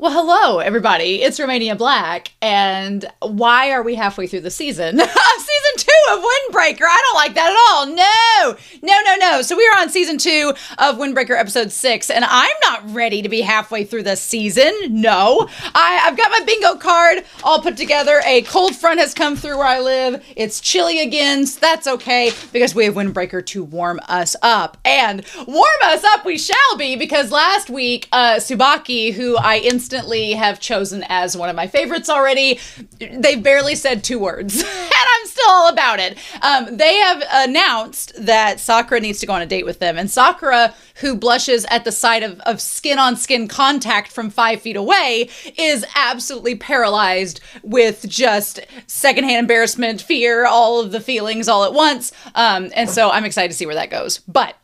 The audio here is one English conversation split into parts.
Well, hello, everybody. It's Romania Black, and why are we halfway through the season? Season 2 of Windbreaker. I don't like that at all. No. So we are on season 2 of Windbreaker episode 6, and I'm not ready to be halfway through the season. No. I've got my bingo card all put together. A cold front has come through where I live. It's chilly again, so that's okay, because we have Windbreaker to warm us up. And warm us up we shall be, because last week, Tsubaki, who I instantly have chosen as one of my favorites already, they barely said 2 words, and I'm still all about it. They have announced that Sakura needs to go on a date with them, and Sakura, who blushes at the sight of skin-on-skin contact from 5 feet away, is absolutely paralyzed with just secondhand embarrassment, fear, all of the feelings all at once, and so I'm excited to see where that goes. But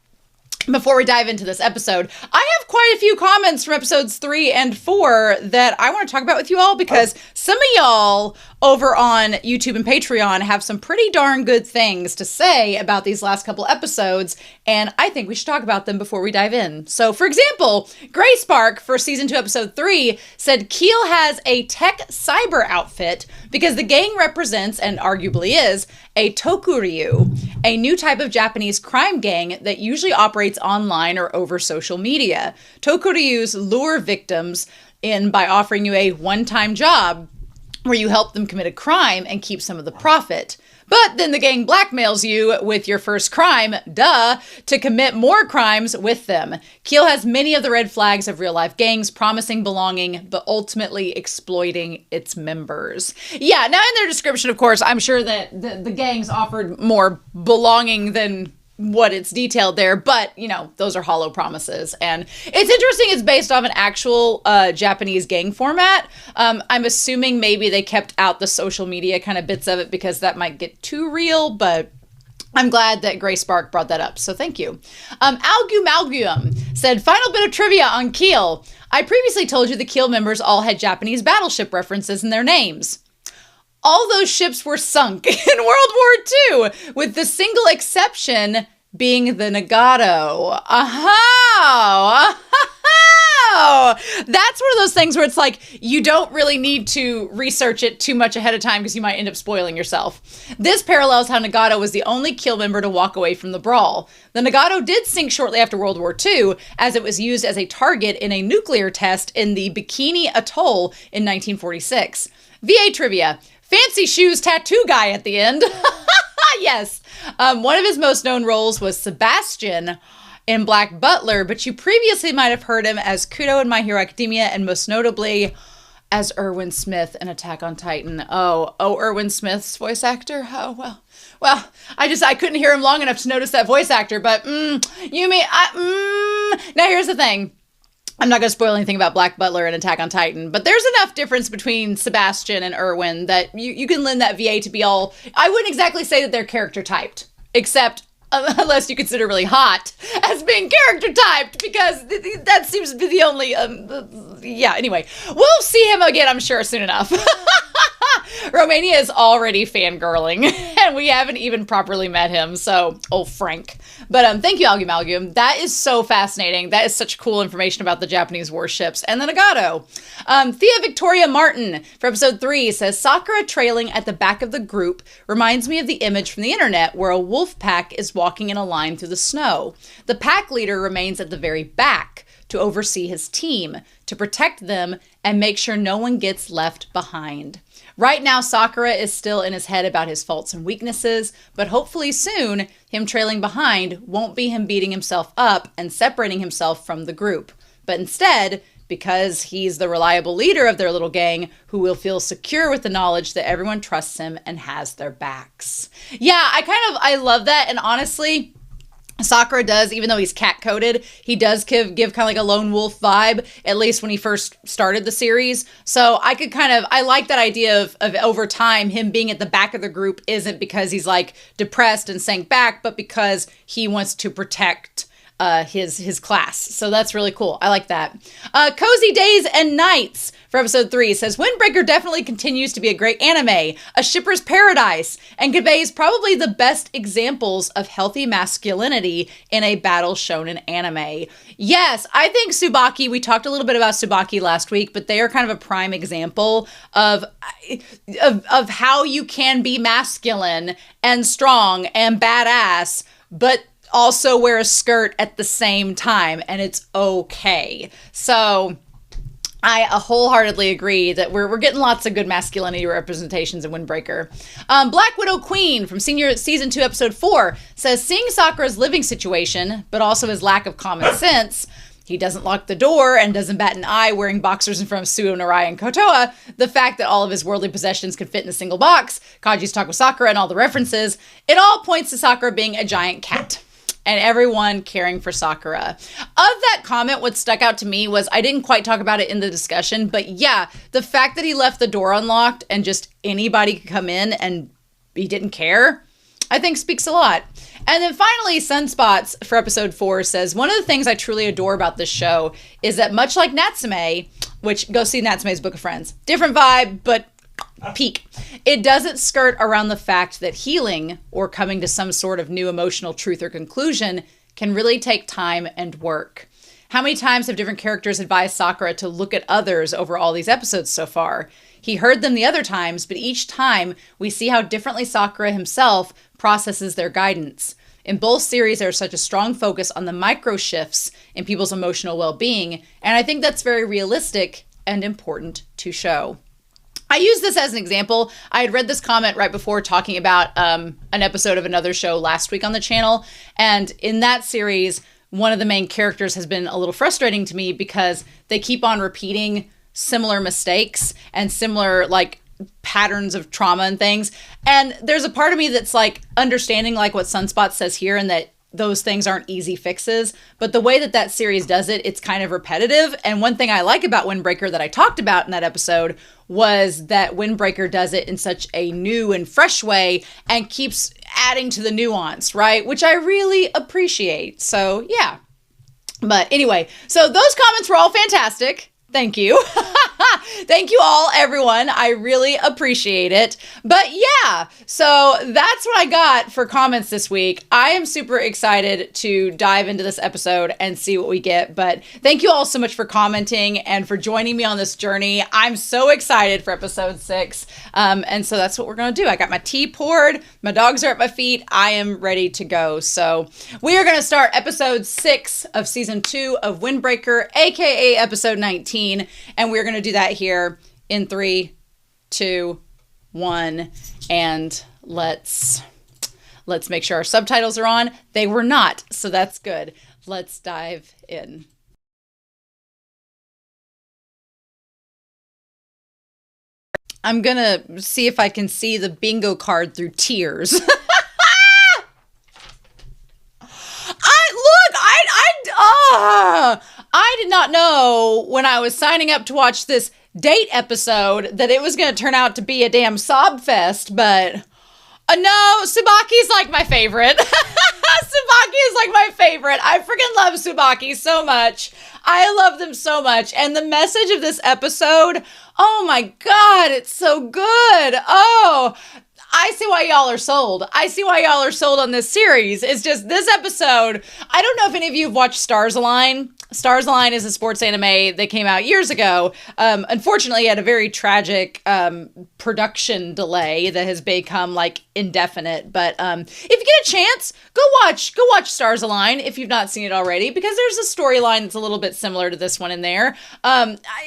before we dive into this episode, I have quite a few comments from episodes 3 and 4 that I want to talk about with you all, because some of y'all over on YouTube and Patreon have some pretty darn good things to say about these last couple episodes, and I think we should talk about them before we dive in. So, for example, Gray Spark for season 2, episode 3 said Keel has a tech cyber outfit because the gang represents, and arguably is, a tokuryu, a new type of Japanese crime gang that usually operates online or over social media. Tokuryus lure victims in by offering you a one-time job where you help them commit a crime and keep some of the profit. But then the gang blackmails you with your first crime, to commit more crimes with them. Keel has many of the red flags of real-life gangs, promising belonging, but ultimately exploiting its members. Yeah, now in their description, of course, I'm sure that the gangs offered more belonging than what it's detailed there, but, you know, those are hollow promises. And it's interesting it's based off an actual Japanese gang format. I'm assuming maybe they kept out the social media kind of bits of it because that might get too real, but I'm glad that Gray Spark brought that up, so thank you. Malgum said, final bit of trivia on Keel. I previously told you the Keel members all had Japanese battleship references in their names. All those ships were sunk in World War II, with the single exception being the Nagato. That's one of those things where it's like, you don't really need to research it too much ahead of time because you might end up spoiling yourself. This parallels how Nagato was the only Keel member to walk away from the brawl. The Nagato did sink shortly after World War II, as it was used as a target in a nuclear test in the Bikini Atoll in 1946. VA trivia. Fancy shoes tattoo guy at the end. Yes. One of his most known roles was Sebastian in Black Butler, but you previously might have heard him as Kudo in My Hero Academia, and most notably as Erwin Smith in Attack on Titan. Oh, Erwin Smith's voice actor? Oh, well, I couldn't hear him long enough to notice that voice actor, but, now here's the thing. I'm not going to spoil anything about Black Butler and Attack on Titan, but there's enough difference between Sebastian and Erwin that you can lend that VA to be all... I wouldn't exactly say that they're character typed, except unless you consider really hot as being character typed, because that seems to be the only... anyway. We'll see him again, I'm sure, soon enough. Romania is already fangirling, and we haven't even properly met him, so, Frank. But thank you, Malgum. That is so fascinating. That is such cool information about the Japanese warships. And the Nagato. Thea Victoria Martin, for episode 3, says, Sakura trailing at the back of the group reminds me of the image from the internet where a wolf pack is walking in a line through the snow. The pack leader remains at the very back to oversee his team, to protect them, and make sure no one gets left behind. Right now, Sakura is still in his head about his faults and weaknesses, but hopefully soon, him trailing behind won't be him beating himself up and separating himself from the group, but instead, because he's the reliable leader of their little gang who will feel secure with the knowledge that everyone trusts him and has their backs. Yeah, I love that, and honestly, Sakura does, even though he's cat-coded, he does give kind of like a lone wolf vibe, at least when he first started the series. So I like that idea of over time, him being at the back of the group isn't because he's like depressed and sank back, but because he wants to protect his class. So that's really cool. I like that. Cozy Days and Nights for episode 3 says, Windbreaker definitely continues to be a great anime, a shipper's paradise, and conveys probably the best examples of healthy masculinity in a battle shonen anime. Yes, I think Tsubaki, we talked a little bit about Tsubaki last week, but they are kind of a prime example of how you can be masculine and strong and badass, but also wear a skirt at the same time, and it's okay. So I wholeheartedly agree that we're getting lots of good masculinity representations in Windbreaker. Black Widow Queen from Season 2, Episode 4 says, seeing Sakura's living situation, but also his lack of common sense, he doesn't lock the door and doesn't bat an eye wearing boxers in front of Suo, Narai, and Kotoa, the fact that all of his worldly possessions could fit in a single box, Kaji's talk with Sakura and all the references, it all points to Sakura being a giant cat. And everyone caring for Sakura. Of that comment, what stuck out to me was, I didn't quite talk about it in the discussion, but yeah, the fact that he left the door unlocked and just anybody could come in and he didn't care, I think speaks a lot. And then finally, Sunspots for episode 4 says, one of the things I truly adore about this show is that much like Natsume, which go see Natsume's Book of Friends, different vibe, but peak. It doesn't skirt around the fact that healing or coming to some sort of new emotional truth or conclusion can really take time and work. How many times have different characters advised Sakura to look at others over all these episodes so far? He heard them the other times, but each time we see how differently Sakura himself processes their guidance. In both series, there's such a strong focus on the micro shifts in people's emotional well-being, and I think that's very realistic and important to show. I use this as an example. I had read this comment right before talking about an episode of another show last week on the channel. And in that series, one of the main characters has been a little frustrating to me because they keep on repeating similar mistakes and similar patterns of trauma and things. And there's a part of me that's understanding what Sunspot says here, and that those things aren't easy fixes, but the way that series does it, it's kind of repetitive. And one thing I like about Windbreaker that I talked about in that episode was that Windbreaker does it in such a new and fresh way and keeps adding to the nuance, right? Which I really appreciate. So yeah. But anyway, so those comments were all fantastic. Thank you. Thank you all, everyone. I really appreciate it. But yeah, so that's what I got for comments this week. I am super excited to dive into this episode and see what we get. But thank you all so much for commenting and for joining me on this journey. I'm so excited for episode 6. And so that's what we're going to do. I got my tea poured. My dogs are at my feet. I am ready to go. So we are going to start episode 6 of season 2 of Windbreaker, aka episode 19. And we're going to do that here in 3, 2, 1. And let's make sure our subtitles are on. They were not, so that's good. Let's dive in. I'm going to see if I can see the bingo card through tears. I did not know when I was signing up to watch this date episode that it was going to turn out to be a damn sob fest, but no, Tsubaki's my favorite. Tsubaki is my favorite. I freaking love Tsubaki so much. I love them so much. And the message of this episode, oh my God, it's so good. Oh, I see why y'all are sold. I see why y'all are sold on this series. It's just this episode. I don't know if any of you have watched Stars Align. Stars Align is a sports anime that came out years ago. Unfortunately, it had a very tragic production delay that has become indefinite. But if you get a chance, go watch Stars Align if you've not seen it already, because there's a storyline that's a little bit similar to this one in there.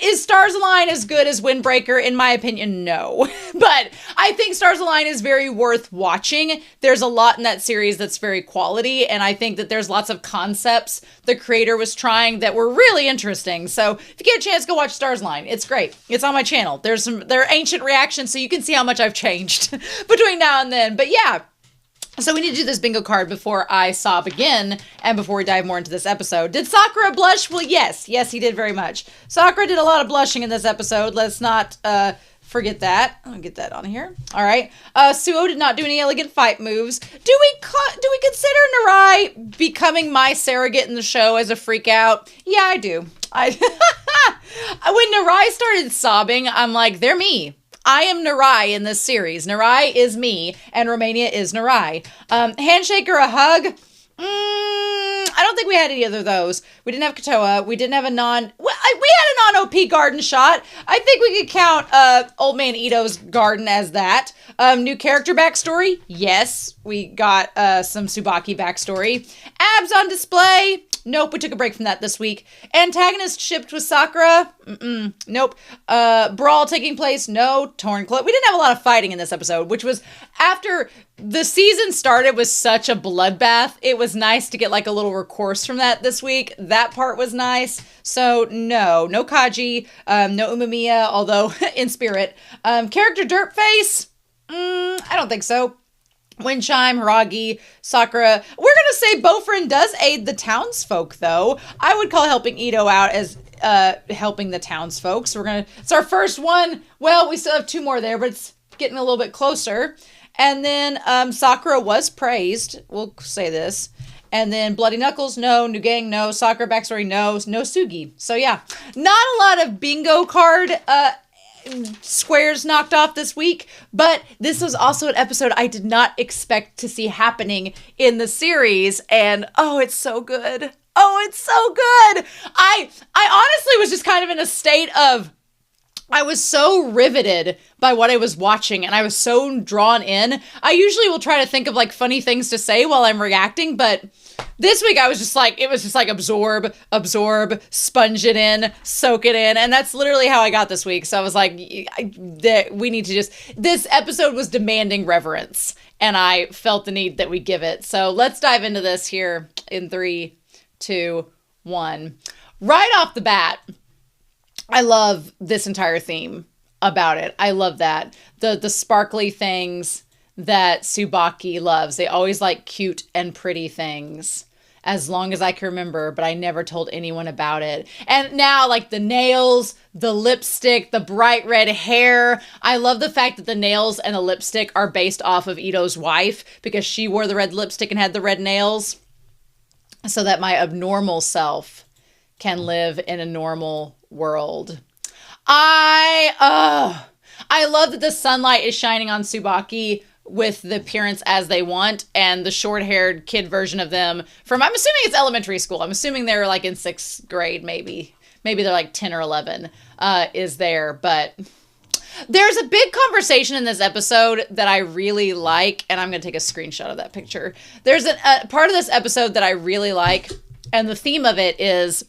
Is Stars Align as good as Windbreaker? In my opinion, no. But I think Stars Align is very worth watching. There's a lot in that series that's very quality, and I think that there's lots of concepts the creator was trying that were really interesting. So if you get a chance, go watch Stars Align. It's great. It's on my channel. There are ancient reactions, so you can see how much I've changed between now and then. But yeah, so we need to do this bingo card before I sob again and before we dive more into this episode. Did Sakura blush? Well, yes. Yes, he did very much. Sakura did a lot of blushing in this episode. Let's not forget that. I'll get that on here. All right. Suo did not do any elegant fight moves. Do we consider Narai becoming my surrogate in the show as a freak out? Yeah, I do. I when Narai started sobbing, I'm like, they're me. I am Narai in this series. Narai is me, and Romania is Narai. Handshake or a hug? I don't think we had any of those. We didn't have Katoa. We didn't have we had a non-OP garden shot. I think we could count Old Man Ito's garden as that. New character backstory? Yes, we got some Tsubaki backstory. Abs on display? Nope, we took a break from that this week. Antagonist shipped with Sakura? Nope. Brawl taking place? No. Torn clothes. We didn't have a lot of fighting in this episode, which was after the season started with such a bloodbath. It was nice to get like a little recourse from that this week. That part was nice. So no Kaji, no Umemiya, although in spirit. Character dirt face? I don't think so. Wind chime, Hiragi, Sakura. We're going to say Bofrin does aid the townsfolk, though. I would call helping Ido out as helping the townsfolk. So it's our first one. Well, we still have 2 more there, but it's getting a little bit closer. And then Sakura was praised. We'll say this. And then Bloody Knuckles, no. New Gang, no. Sakura backstory, no. No Sugi. So yeah, not a lot of bingo card squares knocked off this week, but this was also an episode I did not expect to see happening in the series, and oh, it's so good. Oh, it's so good. I honestly was just kind of in a state of, I was so riveted by what I was watching, and I was so drawn in. I usually will try to think of like funny things to say while I'm reacting, but this week I was just like, it was just like absorb, sponge it in, soak it in. And that's literally how I got this week. So I was like, we need to this episode was demanding reverence, and I felt the need that we give it. So let's dive into this here in 3, 2, 1. Right off the bat, I love this entire theme about it. I love that. The sparkly things that Tsubaki loves. They always like cute and pretty things, as long as I can remember, but I never told anyone about it. And now, like the nails, the lipstick, the bright red hair. I love the fact that the nails and the lipstick are based off of Ito's wife, because she wore the red lipstick and had the red nails, so that my abnormal self can live in a normal world. I love that the sunlight is shining on Tsubaki with the appearance as they want, and the short-haired kid version of them from, I'm assuming it's elementary school. I'm assuming they're like in 6th grade, maybe they're like 10 or 11, is there. But there's a big conversation in this episode that I really like, and I'm going to take a screenshot of that picture. There's a part of this episode that I really like, and the theme of it is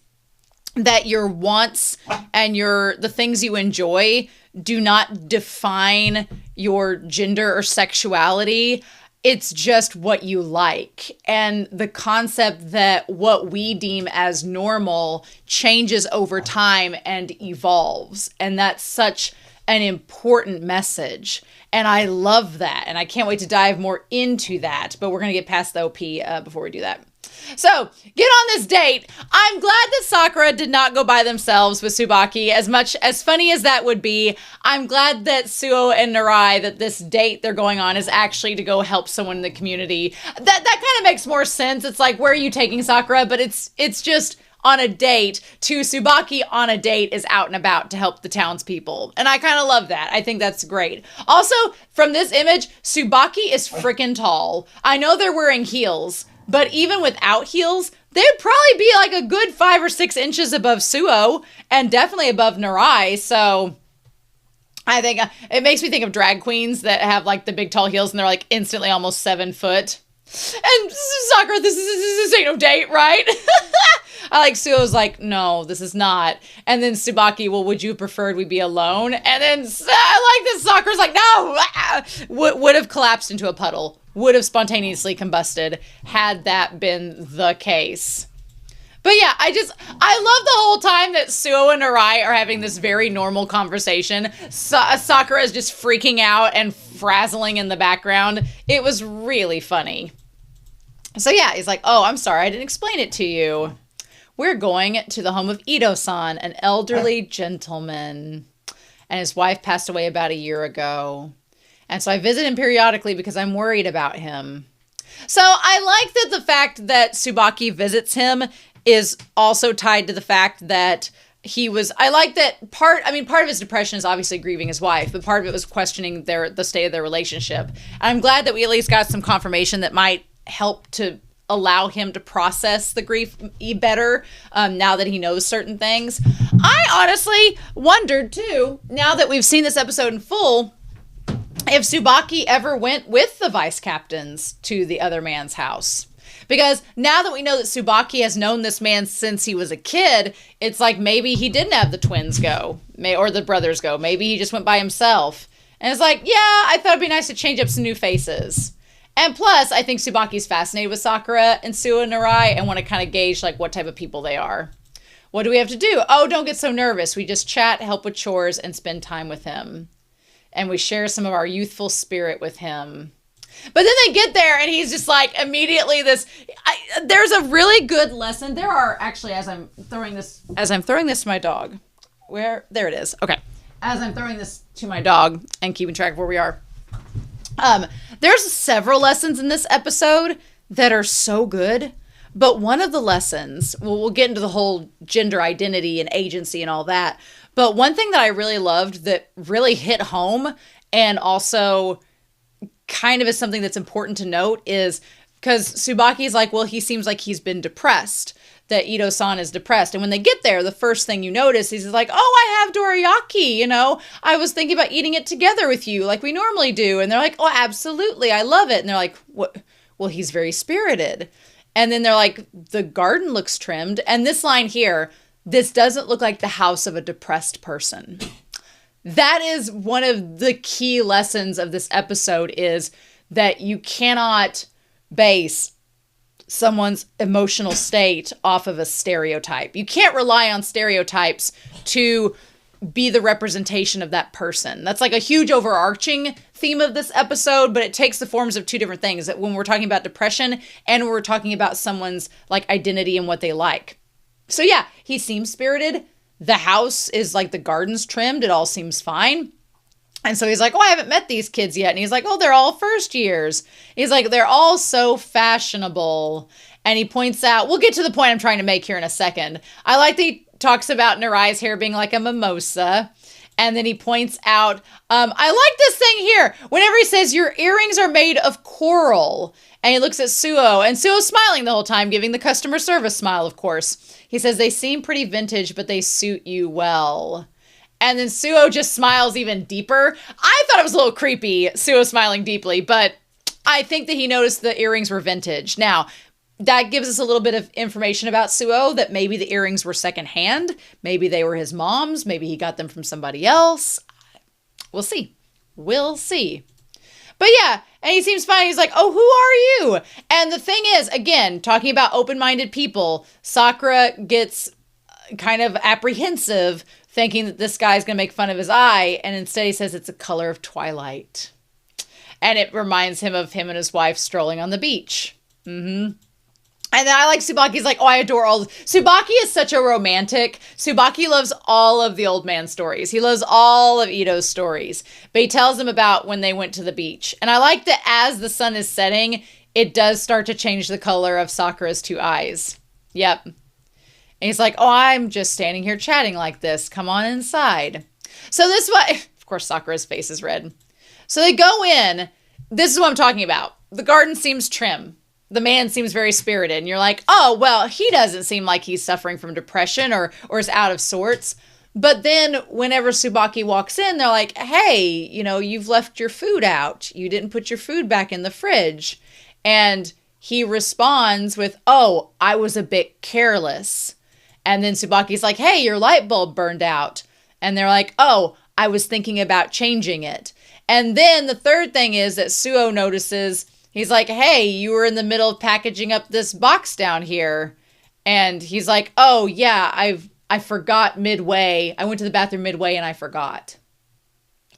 that your wants and the things you enjoy do not define your gender or sexuality. It's just what you like. And the concept that what we deem as normal changes over time and evolves. And that's such an important message. And I love that. And I can't wait to dive more into that. But we're going to get past the OP before we do that. So, get on this date. I'm glad that Sakura did not go by themselves with Tsubaki. As much as funny as that would be, I'm glad that Suo and Narai, that this date they're going on is actually to go help someone in the community. That kind of makes more sense. It's like, where are you taking Sakura? But it's just on a date to Tsubaki on a date is out and about to help the townspeople. And I kind of love that. I think that's great. Also, from this image, Tsubaki is freaking tall. I know they're wearing heels, but even without heels, they'd probably be like a good 5 or 6 inches above Suo, and definitely above Narai. So I think it makes me think of drag queens that have like the big tall heels and they're like instantly almost 7 foot. And Sakura, this ain't no date, right? I like Suo's like, no, this is not. And then Tsubaki, well, would you have preferred we be alone? And then I like this. Sakura's like, no, would have collapsed into a puddle. Would have spontaneously combusted had that been the case. But yeah, I love the whole time that Suo and Arai are having this very normal conversation. Sakura is just freaking out and frazzling in the background. It was really funny. So yeah, he's like, oh, I'm sorry, I didn't explain it to you. We're going to the home of Ido-san, an elderly gentleman. And his wife passed away about a year ago. And so I visit him periodically because I'm worried about him. So I like that the fact that Tsubaki visits him is also tied to the fact that I like that part of his depression is obviously grieving his wife, but part of it was questioning the state of their relationship. And I'm glad that we at least got some confirmation that might help to allow him to process the grief better now that he knows certain things. I honestly wondered too, now that we've seen this episode in full, if Tsubaki ever went with the vice captains to the other man's house. Because now that we know that Tsubaki has known this man since he was a kid, it's like maybe he didn't have the twins go, or the brothers go. Maybe he just went by himself. And it's like, yeah, I thought it'd be nice to change up some new faces. And plus, I think Tsubaki's fascinated with Sakura and Suo and Narai and want to kind of gauge like what type of people they are. What do we have to do? Oh, don't get so nervous. We just chat, help with chores, and spend time with him. And we share some of our youthful spirit with him. But then they get there and he's just like immediately there's a really good lesson. There are actually, as I'm throwing this to my dog, there it is. Okay. As I'm throwing this to my dog and keeping track of where we are. There's several lessons in this episode that are so good. But one of the lessons, we'll get into the whole gender identity and agency and all that. But one thing that I really loved that really hit home and also kind of is something that's important to note is because Tsubaki's like, well, he seems like he's been depressed, that Ido-san is depressed. And when they get there, the first thing you notice, he's like, oh, I have dorayaki, I was thinking about eating it together with you like we normally do. And they're like, oh, absolutely, I love it. And they're like, what? Well, he's very spirited. And then they're like, the garden looks trimmed. And this line here, this doesn't look like the house of a depressed person. That is one of the key lessons of this episode, is that you cannot base someone's emotional state off of a stereotype. You can't rely on stereotypes to be the representation of that person. That's like a huge overarching theme of this episode, but it takes the forms of two different things. That when we're talking about depression and when we're talking about someone's like identity and what they like. So yeah, he seems spirited. The house is like, the garden's trimmed. It all seems fine. And so he's like, oh, I haven't met these kids yet. And he's like, oh, they're all first years. He's like, they're all so fashionable. And he points out, we'll get to the point I'm trying to make here in a second. I like that he talks about Narai's hair being like a mimosa. And then he points out, I like this thing here. Whenever he says, your earrings are made of coral. And he looks at Suo, and Suo's smiling the whole time, giving the customer service smile, of course. He says, they seem pretty vintage, but they suit you well. And then Suo just smiles even deeper. I thought it was a little creepy, Suo smiling deeply, but I think that he noticed the earrings were vintage. Now, that gives us a little bit of information about Suo, that maybe the earrings were secondhand. Maybe they were his mom's. Maybe he got them from somebody else. We'll see. We'll see. But yeah, and he seems fine. He's like, oh, who are you? And the thing is, again, talking about open-minded people, Sakura gets kind of apprehensive, thinking that this guy's going to make fun of his eye. And instead he says it's a color of twilight. And it reminds him of him and his wife strolling on the beach. Mm-hmm. And then I like Tsubaki's like, oh, I adore Tsubaki is such a romantic. Tsubaki loves all of the old man stories. He loves all of Ido's stories. But he tells them about when they went to the beach. And I like that as the sun is setting, it does start to change the color of Sakura's two eyes. Yep. And he's like, oh, I'm just standing here chatting like this. Come on inside. So this way, of course, Sakura's face is red. So they go in. This is what I'm talking about. The garden seems trim. The man seems very spirited. And you're like, oh, well, he doesn't seem like he's suffering from depression or is out of sorts. But then whenever Tsubaki walks in, they're like, hey, you've left your food out. You didn't put your food back in the fridge. And he responds with, oh, I was a bit careless. And then Tsubaki's like, hey, your light bulb burned out. And they're like, oh, I was thinking about changing it. And then the third thing is that Suo notices, he's like, hey, you were in the middle of packaging up this box down here. And he's like, oh, yeah, I forgot midway. I went to the bathroom midway and I forgot.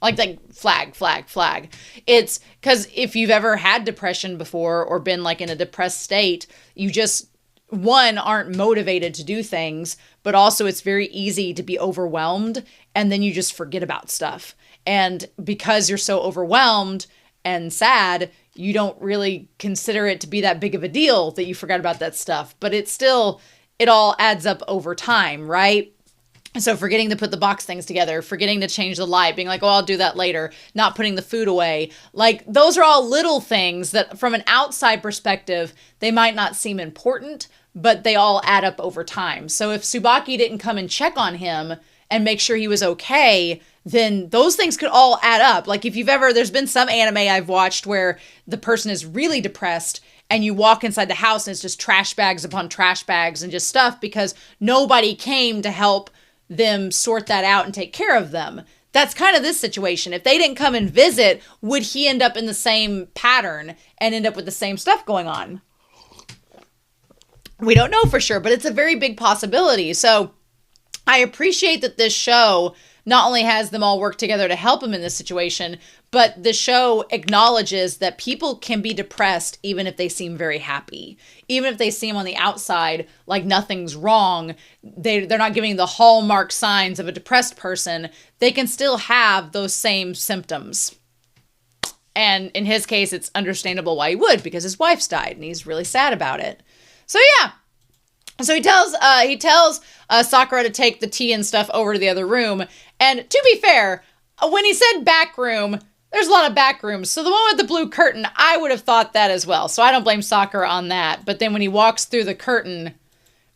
Like flag. It's because if you've ever had depression before or been like in a depressed state, you just, one, aren't motivated to do things, but also it's very easy to be overwhelmed and then you just forget about stuff. And because you're so overwhelmed and sad, you don't really consider it to be that big of a deal that you forgot about that stuff. But it's still, it all adds up over time, right? So forgetting to put the box things together, forgetting to change the light, being like, oh, I'll do that later, not putting the food away. Like, those are all little things that from an outside perspective, they might not seem important, but they all add up over time. So if Tsubaki didn't come and check on him and make sure he was okay, then those things could all add up. Like, if you've ever, there's been some anime I've watched where the person is really depressed and you walk inside the house and it's just trash bags upon trash bags and just stuff because nobody came to help them sort that out and take care of them. That's kind of this situation. If they didn't come and visit, would he end up in the same pattern and end up with the same stuff going on? We don't know for sure, but it's a very big possibility. So I appreciate that this show not only has them all work together to help him in this situation, but the show acknowledges that people can be depressed even if they seem very happy. Even if they seem on the outside like nothing's wrong, they're not giving the hallmark signs of a depressed person. They can still have those same symptoms. And in his case, it's understandable why he would, because his wife's died and he's really sad about it. So yeah. So he tells Sakura to take the tea and stuff over to the other room. And to be fair, when he said back room, there's a lot of back rooms. So the one with the blue curtain, I would have thought that as well. So I don't blame Sakura on that. But then when he walks through the curtain,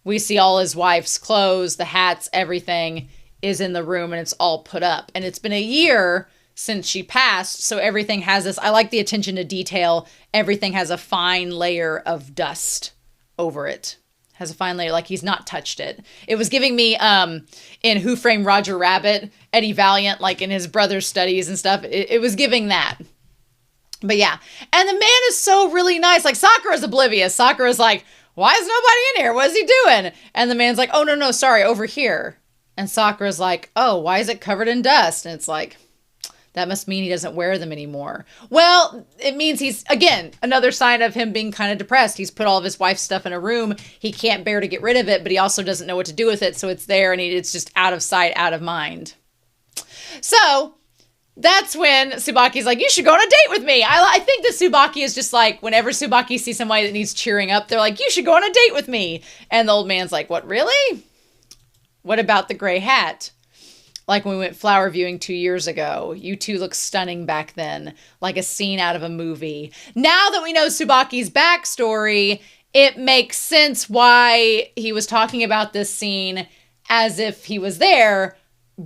we see all his wife's clothes, the hats, everything is in the room and it's all put up. And it's been a year since she passed. So everything has this, I like the attention to detail. Everything has a fine layer of dust over it. Has a fine layer, like he's not touched it. It was giving me, in Who Framed Roger Rabbit, Eddie Valiant, like in his brother's studies and stuff, it was giving that. But yeah, and the man is so really nice. Like, Sakura's oblivious. Sakura's like, why is nobody in here? What is he doing? And the man's like, oh, no, sorry, over here. And Sakura's like, oh, why is it covered in dust? And it's like, that must mean he doesn't wear them anymore. Well, it means he's, again, another sign of him being kind of depressed. He's put all of his wife's stuff in a room. He can't bear to get rid of it, but he also doesn't know what to do with it. So it's there and it's just out of sight, out of mind. So that's when Tsubaki's like, you should go on a date with me. I think that Tsubaki is just like, whenever Tsubaki sees somebody that needs cheering up, they're like, you should go on a date with me. And the old man's like, what, really? What about the gray hat? Like when we went flower viewing 2 years ago. You two look stunning back then, like a scene out of a movie. Now that we know Tsubaki's backstory, it makes sense why he was talking about this scene as if he was there,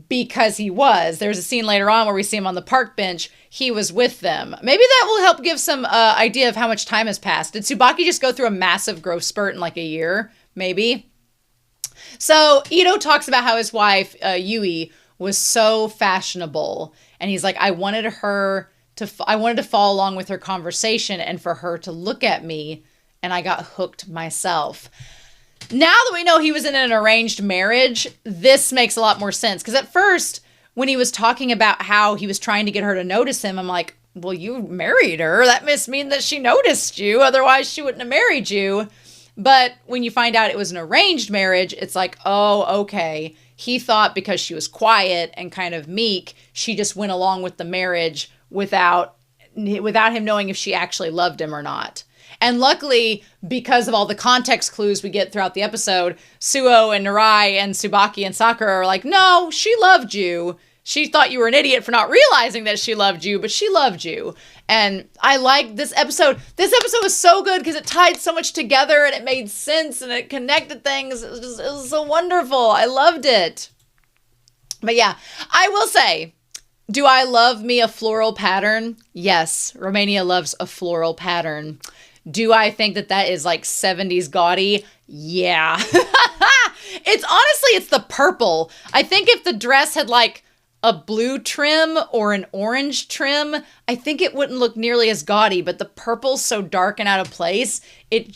because he was. There's a scene later on where we see him on the park bench. He was with them. Maybe that will help give some idea of how much time has passed. Did Tsubaki just go through a massive growth spurt in like a year? Maybe. So Ido talks about how his wife, Yui, was so fashionable. And he's like, I wanted to follow along with her conversation and for her to look at me. And I got hooked myself. Now that we know he was in an arranged marriage, this makes a lot more sense. Because at first, when he was talking about how he was trying to get her to notice him, I'm like, well, you married her. That must mean that she noticed you. Otherwise, she wouldn't have married you. But when you find out it was an arranged marriage, it's like, oh, okay. He thought because she was quiet and kind of meek, she just went along with the marriage without him knowing if she actually loved him or not. And luckily, because of all the context clues we get throughout the episode, Suo and Narai and Tsubaki and Sakura are like, no, she loved you. She thought you were an idiot for not realizing that she loved you, but she loved you. And I like this episode. This episode was so good because it tied so much together and it made sense and it connected things. It was so wonderful. I loved it. But yeah, I will say, do I love me a floral pattern? Yes, Romania loves a floral pattern. Do I think that that is like 70s gaudy? Yeah. It's the purple. I think if the dress had like a blue trim or an orange trim, I think it wouldn't look nearly as gaudy, but the purple's so dark and out of place, it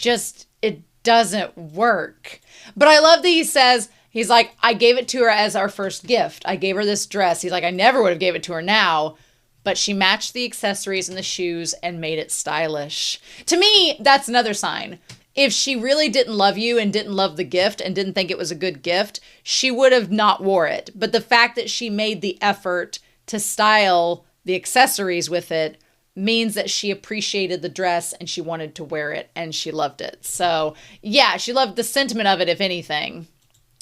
doesn't work. But I love that he says, he's like, I gave it to her as our first gift. I gave her this dress. He's like, I never would have gave it to her now, but she matched the accessories and the shoes and made it stylish. To me, that's another sign. If she really didn't love you and didn't love the gift and didn't think it was a good gift, she would have not wore it. But the fact that she made the effort to style the accessories with it means that she appreciated the dress and she wanted to wear it and she loved it. So yeah, she loved the sentiment of it, if anything.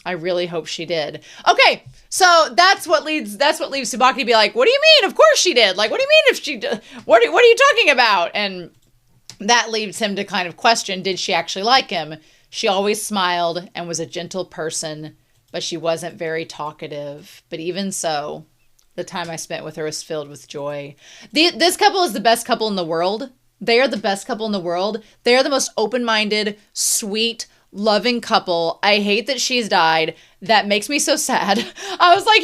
I really hope she did. Okay, so that's what leaves Tsubaki to be like, what do you mean? Of course she did. Like, what do you mean if she did? What are you talking about? And that leaves him to kind of question, did she actually like him? She always smiled and was a gentle person, but she wasn't very talkative. But even so, the time I spent with her was filled with joy. This couple is the best couple in the world. They are the best couple in the world. They are the most open-minded, sweet, loving couple. I hate that she's died. That makes me so sad. I was like,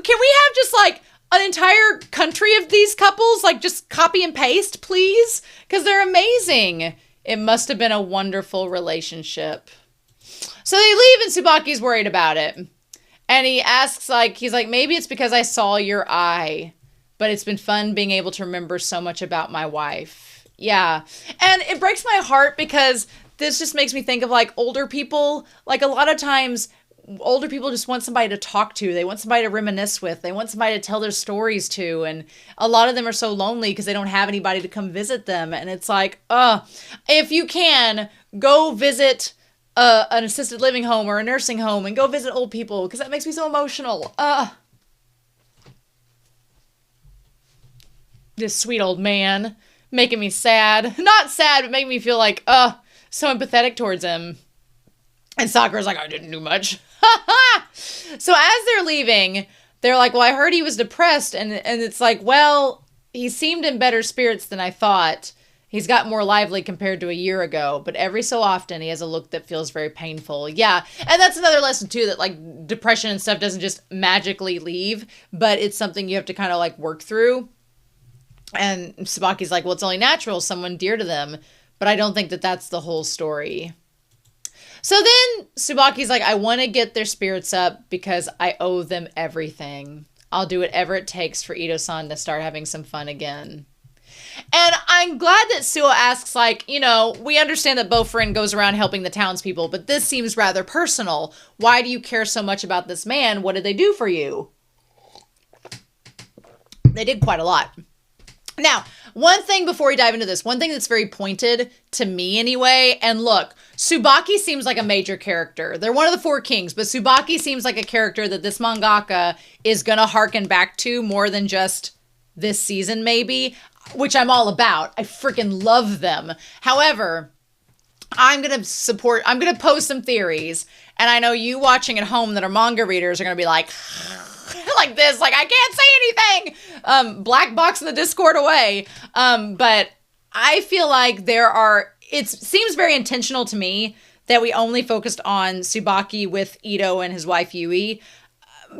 can we have just like an entire country of these couples? Like just copy and paste, please? Because they're amazing. It must have been a wonderful relationship. So they leave and Tsubaki's worried about it. And he asks, he's like, maybe it's because I saw your eye, but it's been fun being able to remember so much about my wife. Yeah. And it breaks my heart because this just makes me think of like older people. Like a lot of times older people just want somebody to talk to. They want somebody to reminisce with. They want somebody to tell their stories to. And a lot of them are so lonely because they don't have anybody to come visit them. And it's like, if you can, go visit an assisted living home or a nursing home and go visit old people because that makes me so emotional. This sweet old man making me sad. Not sad, but making me feel like, so empathetic towards him. And Sakura's like, I didn't do much. So as they're leaving, they're like, well, I heard he was depressed. And it's like, well, he seemed in better spirits than I thought. He's got more lively compared to a year ago. But every so often, he has a look that feels very painful. Yeah. And that's another lesson, too, that like depression and stuff doesn't just magically leave. But it's something you have to kind of like work through. And Tsubaki's like, well, it's only natural. Someone dear to them. But I don't think that that's the whole story. So then Tsubaki's like, I want to get their spirits up because I owe them everything. I'll do whatever it takes for Ido-san to start having some fun again. And I'm glad that Suo asks, like, we understand that Bofrin goes around helping the townspeople, but this seems rather personal. Why do you care so much about this man? What did they do for you? They did quite a lot. Now, one thing before we dive into this, one thing that's very pointed to me anyway, and look, Tsubaki seems like a major character. They're one of the four kings, but Tsubaki seems like a character that this mangaka is going to harken back to more than just this season maybe, which I'm all about. I freaking love them. However, I'm going to post some theories, and I know you watching at home that are manga readers are going to be like, like this, like I can't say anything, black box in the Discord away. But I feel like it seems very intentional to me that we only focused on Tsubaki with Ido and his wife Yui,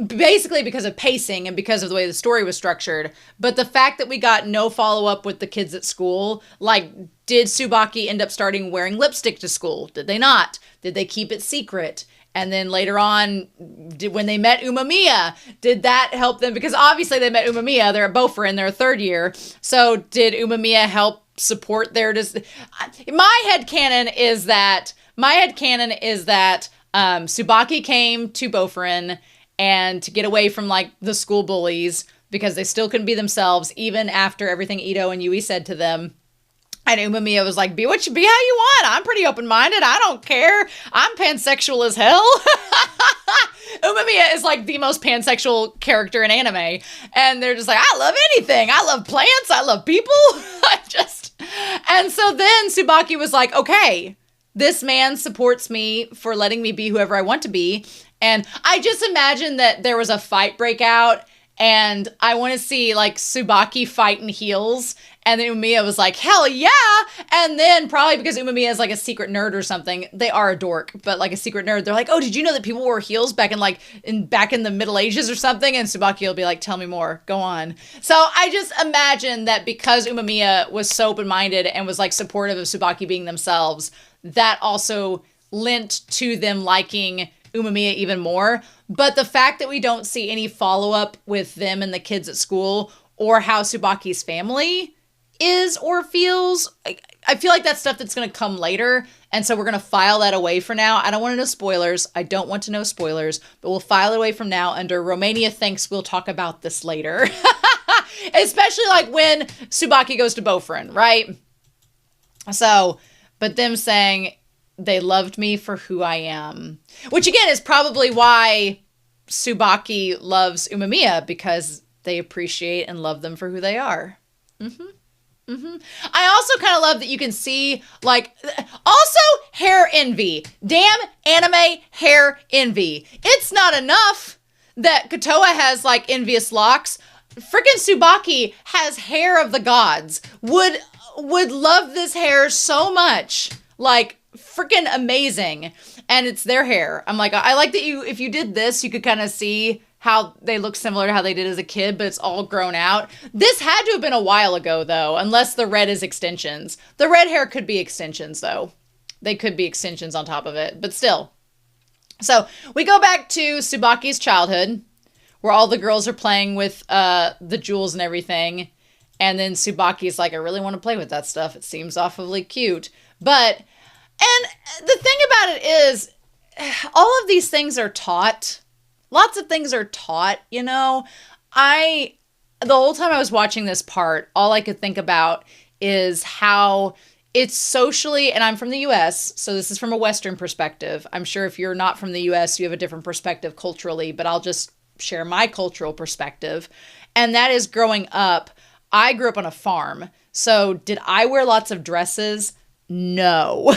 basically because of pacing and because of the way the story was structured. But the fact that we got no follow-up with the kids at school, like, did Tsubaki end up starting wearing lipstick to school? Did they not? Did they keep it secret? And then later on, when they met Umamiya, did that help them? Because obviously they met Umamiya. They're both in their third year. So did Umamiya help support their... My headcanon is that Tsubaki came to Bofrin and to get away from like the school bullies because they still couldn't be themselves even after everything Ido and Yui said to them. And Umamiya was like, be how you want. I'm pretty open-minded. I don't care. I'm pansexual as hell. Umamiya is like the most pansexual character in anime. And they're just like, I love anything. I love plants. I love people. And so then Tsubaki was like, okay, this man supports me for letting me be whoever I want to be. And I just imagine that there was a fight breakout and I want to see like Tsubaki fight in heels. And then Umamiya was like, hell yeah. And then probably because Umamiya is like a secret nerd or something, they are a dork, but like a secret nerd. They're like, oh, did you know that people wore heels back in the Middle Ages or something? And Tsubaki will be like, tell me more, go on. So I just imagine that because Umamiya was so open-minded and was like supportive of Tsubaki being themselves, that also lent to them liking Umamiya even more. But the fact that we don't see any follow-up with them and the kids at school or how Tsubaki's family is or feels, I feel like that's stuff that's going to come later. And so we're going to file that away for now. I don't want to know spoilers. I don't want to know spoilers, but we'll file it away from now under Romania thinks we'll talk about this later. Especially like when Tsubaki goes to Bofrin, right? So, but them saying they loved me for who I am, which again is probably why Tsubaki loves Umemiya, because they appreciate and love them for who they are. I also kind of love that you can see, like, also hair envy. Damn anime hair envy. It's not enough that Kotoa has, like, envious locks. Freaking Tsubaki has hair of the gods. Would love this hair so much. Like, freaking amazing. And it's their hair. I'm like, I like that if you did this, you could kind of see how they look similar to how they did as a kid, but it's all grown out. This had to have been a while ago, though, unless the red is extensions. The red hair could be extensions, though. They could be extensions on top of it, but still. So we go back to Tsubaki's childhood, where all the girls are playing with the jewels and everything. And then Tsubaki's like, I really want to play with that stuff. It seems awfully cute. But, and the thing about it is, all of these things are taught. Lots of things are taught, you know. The whole time I was watching this part, all I could think about is how it's socially, and I'm from the US, so this is from a Western perspective. I'm sure if you're not from the US, you have a different perspective culturally, but I'll just share my cultural perspective. And that is, growing up, I grew up on a farm. So did I wear lots of dresses? No.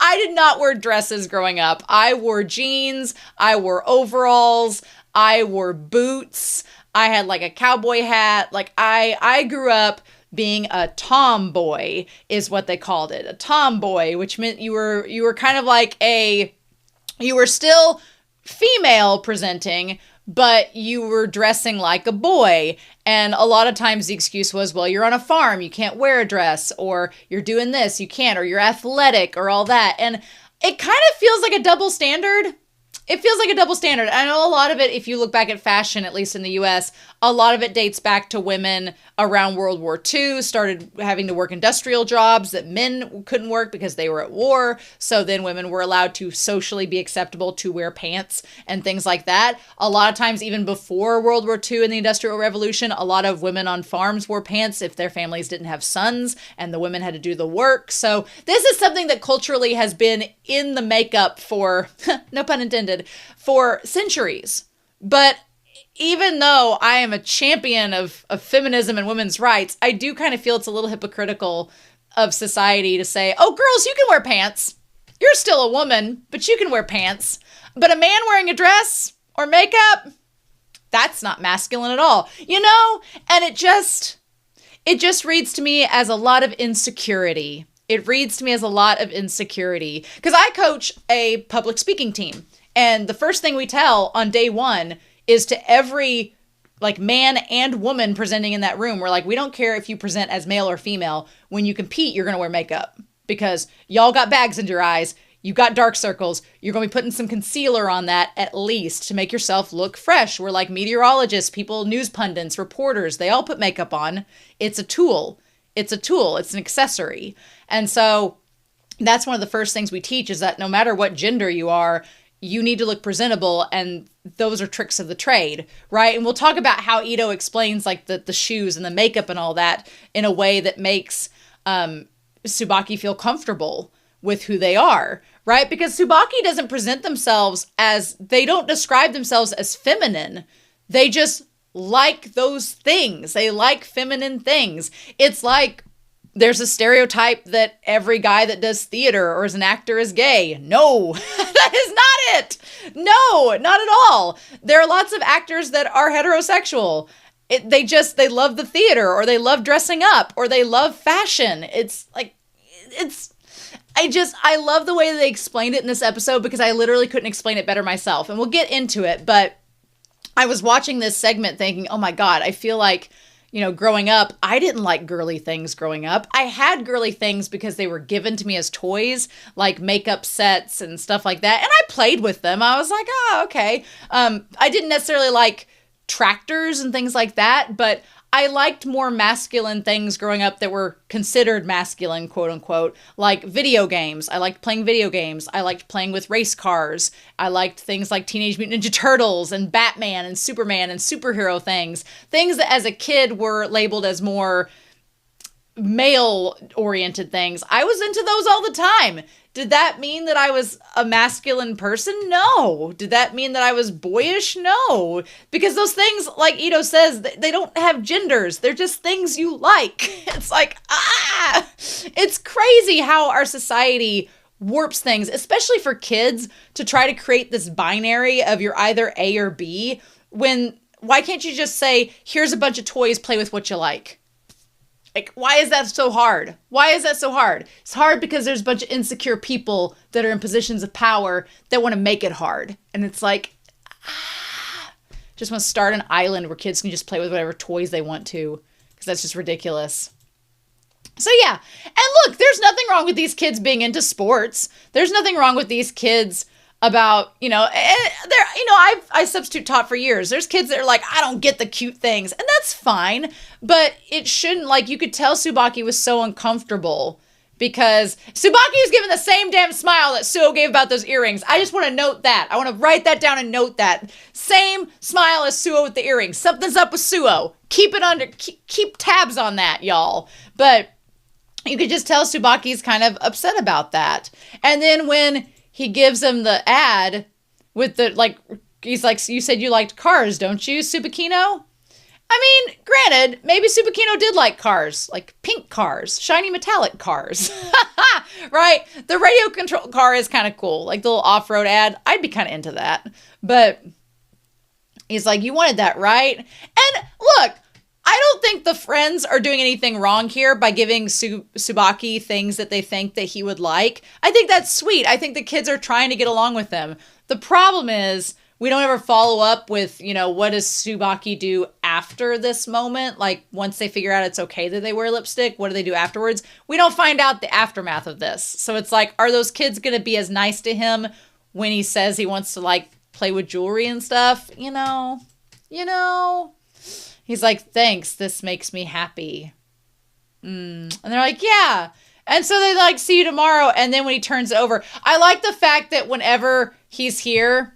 I did not wear dresses growing up. I wore jeans. I wore overalls. I wore boots. I had like a cowboy hat. Like I grew up being a tomboy is what they called it. A tomboy, which meant you were kind of like you were still female presenting, but you were dressing like a boy. And a lot of times the excuse was, well, you're on a farm, you can't wear a dress, or you're doing this, you can't, or you're athletic, or all that. And it kind of feels like a double standard. It feels like a double standard. I know a lot of it, if you look back at fashion, at least in the US, a lot of it dates back to women around World War II, started having to work industrial jobs that men couldn't work because they were at war. So then women were allowed to socially be acceptable to wear pants and things like that. A lot of times, even before World War II and the Industrial Revolution, a lot of women on farms wore pants if their families didn't have sons and the women had to do the work. So this is something that culturally has been in the makeup for, no pun intended, for centuries. But even though I am a champion of feminism and women's rights, I do kind of feel it's a little hypocritical of society to say, oh, girls, you can wear pants. You're still a woman, but you can wear pants. But a man wearing a dress or makeup, that's not masculine at all, you know? And it just reads to me as a lot of insecurity. It reads to me as a lot of insecurity. Because I coach a public speaking team. And the first thing we tell on day one is to every like man and woman presenting in that room, we're like, we don't care if you present as male or female. When you compete, you're going to wear makeup because y'all got bags under your eyes. You got dark circles. You're going to be putting some concealer on that at least to make yourself look fresh. We're like meteorologists, people, news pundits, reporters. They all put makeup on. It's a tool. It's a tool. It's an accessory. And so that's one of the first things we teach is that no matter what gender you are, you need to look presentable, and those are tricks of the trade, right? And we'll talk about how Ido explains like the shoes and the makeup and all that in a way that makes Tsubaki feel comfortable with who they are, right? Because Tsubaki doesn't present themselves as, they don't describe themselves as feminine. They just like those things. They like feminine things. It's like there's a stereotype that every guy that does theater or is an actor is gay. No, that is not it. No, not at all. There are lots of actors that are heterosexual. They love the theater, or they love dressing up, or they love fashion. I love the way they explained it in this episode because I literally couldn't explain it better myself. And we'll get into it, but I was watching this segment thinking, oh my God, I feel like, you know, growing up, I didn't like girly things growing up. I had girly things because they were given to me as toys, like makeup sets and stuff like that. And I played with them. I was like, oh, okay. I didn't necessarily like tractors and things like that, but I liked more masculine things growing up that were considered masculine, quote unquote, like video games. I liked playing video games. I liked playing with race cars. I liked things like Teenage Mutant Ninja Turtles and Batman and Superman and superhero things. Things that as a kid were labeled as more male-oriented things. I was into those all the time. Did that mean that I was a masculine person? No. Did that mean that I was boyish? No. Because those things, like Ido says, they don't have genders. They're just things you like. It's like, it's crazy how our society warps things, especially for kids, to try to create this binary of you're either A or B, when why can't you just say, here's a bunch of toys, play with what you like? Like, why is that so hard? Why is that so hard? It's hard because there's a bunch of insecure people that are in positions of power that want to make it hard. And it's like, just want to start an island where kids can just play with whatever toys they want to, because that's just ridiculous. So yeah, and look, there's nothing wrong with these kids being into sports. There's nothing wrong with these kids about, I substitute taught for years. There's kids that are like, I don't get the cute things, and that's fine, but it shouldn't, like, you could tell Tsubaki was so uncomfortable because Tsubaki was given the same damn smile that Suo gave about those earrings. I just want to note that. I want to write that down and note that. Same smile as Suo with the earrings. Something's up with Suo. Keep tabs on that, y'all. But you could just tell Tsubaki's kind of upset about that. And then when he gives him the ad with the, like, he's like, you said you liked cars, don't you, Tsubakino? I mean, granted, maybe Tsubakino did like cars, like pink cars, shiny metallic cars, right? The radio control car is kind of cool, like the little off-road ad. I'd be kind of into that. But he's like, you wanted that, right? And look, I don't think the friends are doing anything wrong here by giving Tsubaki things that they think that he would like. I think that's sweet. I think the kids are trying to get along with them. The problem is we don't ever follow up with, what does Tsubaki do after this moment? Like, once they figure out it's okay that they wear lipstick, what do they do afterwards? We don't find out the aftermath of this. So it's like, are those kids going to be as nice to him when he says he wants to, like, play with jewelry and stuff? He's like, thanks, this makes me happy. And they're like, yeah. And so they like, see you tomorrow. And then when he turns it over, I like the fact that whenever he's here,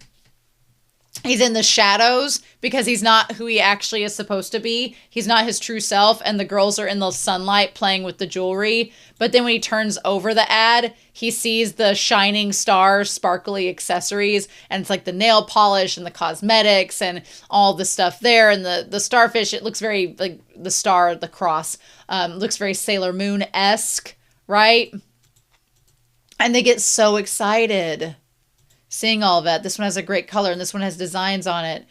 he's in the shadows because he's not who he actually is supposed to be. He's not his true self. And the girls are in the sunlight playing with the jewelry. But then when he turns over the ad, he sees the shining star, sparkly accessories. And it's like the nail polish and the cosmetics and all the stuff there. And the starfish, it looks very like the star, the cross, looks very Sailor Moon-esque, right? And they get so excited seeing all of that. This one has a great color and this one has designs on it.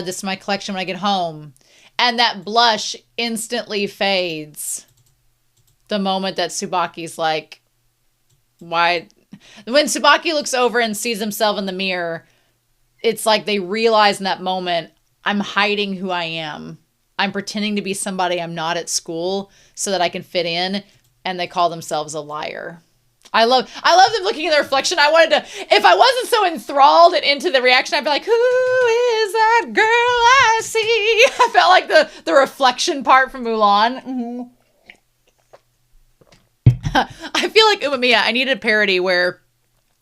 This is my collection when I get home. And that blush instantly fades the moment that Tsubaki's like, why? When Tsubaki looks over and sees himself in the mirror, it's like they realize in that moment, I'm hiding who I am. I'm pretending to be somebody I'm not at school so that I can fit in. And they call themselves a liar. I love them looking in the reflection. I wanted to, if I wasn't so enthralled and into the reaction, I'd be like, who is that girl I see? I felt like the reflection part from Mulan. Mm-hmm. I feel like Umamiya, I needed a parody where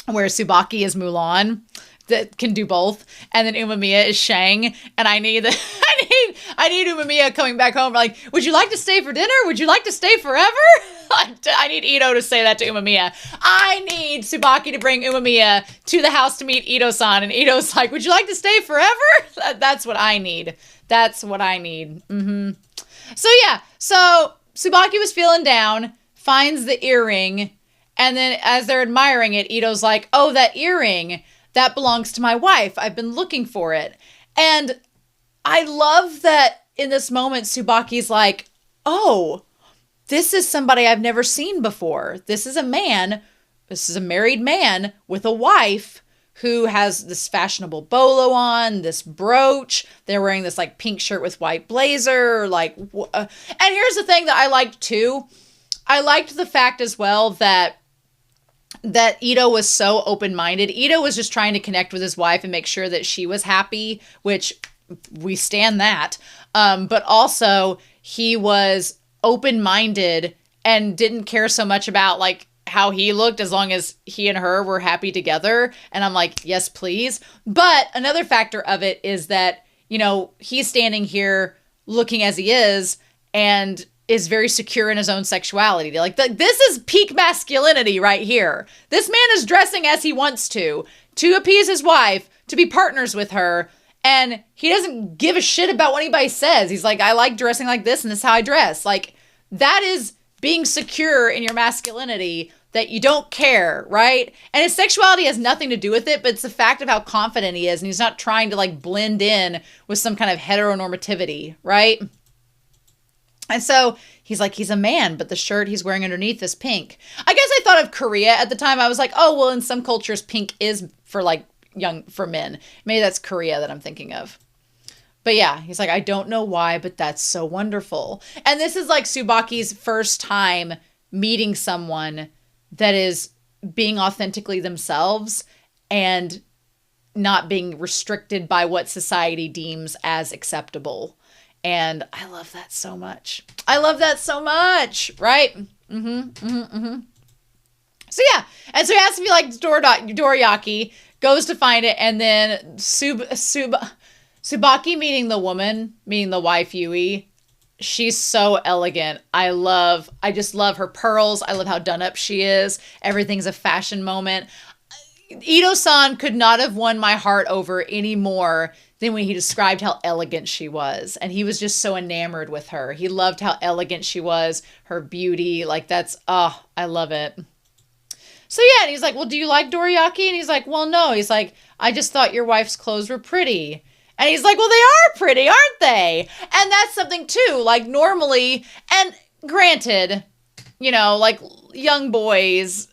Tsubaki is Mulan that can do both, and then Umamiya is Shang, and I need Umamiya coming back home like, would you like to stay for dinner? Would you like to stay forever? I need Ido to say that to Umamiya. I need Tsubaki to bring Umamiya to the house to meet Ido-san, and Ido's like, would you like to stay forever? That's what I need. That's what I need. Mm-hmm. So yeah, so Tsubaki was feeling down, finds the earring, and then as they're admiring it, Ido's like, oh, that earring, that belongs to my wife. I've been looking for it. And I love that in this moment, Tsubaki's like, oh, this is somebody I've never seen before. This is a man. This is a married man with a wife who has this fashionable bolo on, this brooch. They're wearing this like pink shirt with white blazer. And here's the thing that I liked too. I liked the fact as well that Ido was so open-minded. Ido was just trying to connect with his wife and make sure that she was happy, which we stand that. But also he was open-minded and didn't care so much about like how he looked as long as he and her were happy together. And I'm like, yes, please. But another factor of it is that, you know, he's standing here looking as he is and is very secure in his own sexuality. Like, this is peak masculinity right here. This man is dressing as he wants to appease his wife, to be partners with her. And he doesn't give a shit about what anybody says. He's like, I like dressing like this and this is how I dress. Like, that is being secure in your masculinity, that you don't care, right? And his sexuality has nothing to do with it, but it's the fact of how confident he is. And he's not trying to like blend in with some kind of heteronormativity, right? And so he's like, he's a man, but the shirt he's wearing underneath is pink. I guess I thought of Korea at the time. I was like, oh, well, in some cultures, pink is for like for men. Maybe that's Korea that I'm thinking of. But yeah, he's like, I don't know why, but that's so wonderful. And this is like Tsubaki's first time meeting someone that is being authentically themselves and not being restricted by what society deems as acceptable. And I love that so much. I love that so much, right? So yeah, and so he has to be like dorayaki, goes to find it, and then Tsubaki meeting the woman, meeting the wife Yui. She's so elegant. I just love her pearls. I love how done up she is. Everything's a fashion moment. Ido-san could not have won my heart over any more than when he described how elegant she was. And he was just so enamored with her. He loved how elegant she was, her beauty. Like that's, oh, I love it. So yeah, and he's like, well, do you like dorayaki? And he's like, well, no. He's like, I just thought your wife's clothes were pretty. And he's like, well, they are pretty, aren't they? And that's something too, like normally, and granted, you know, like young boys,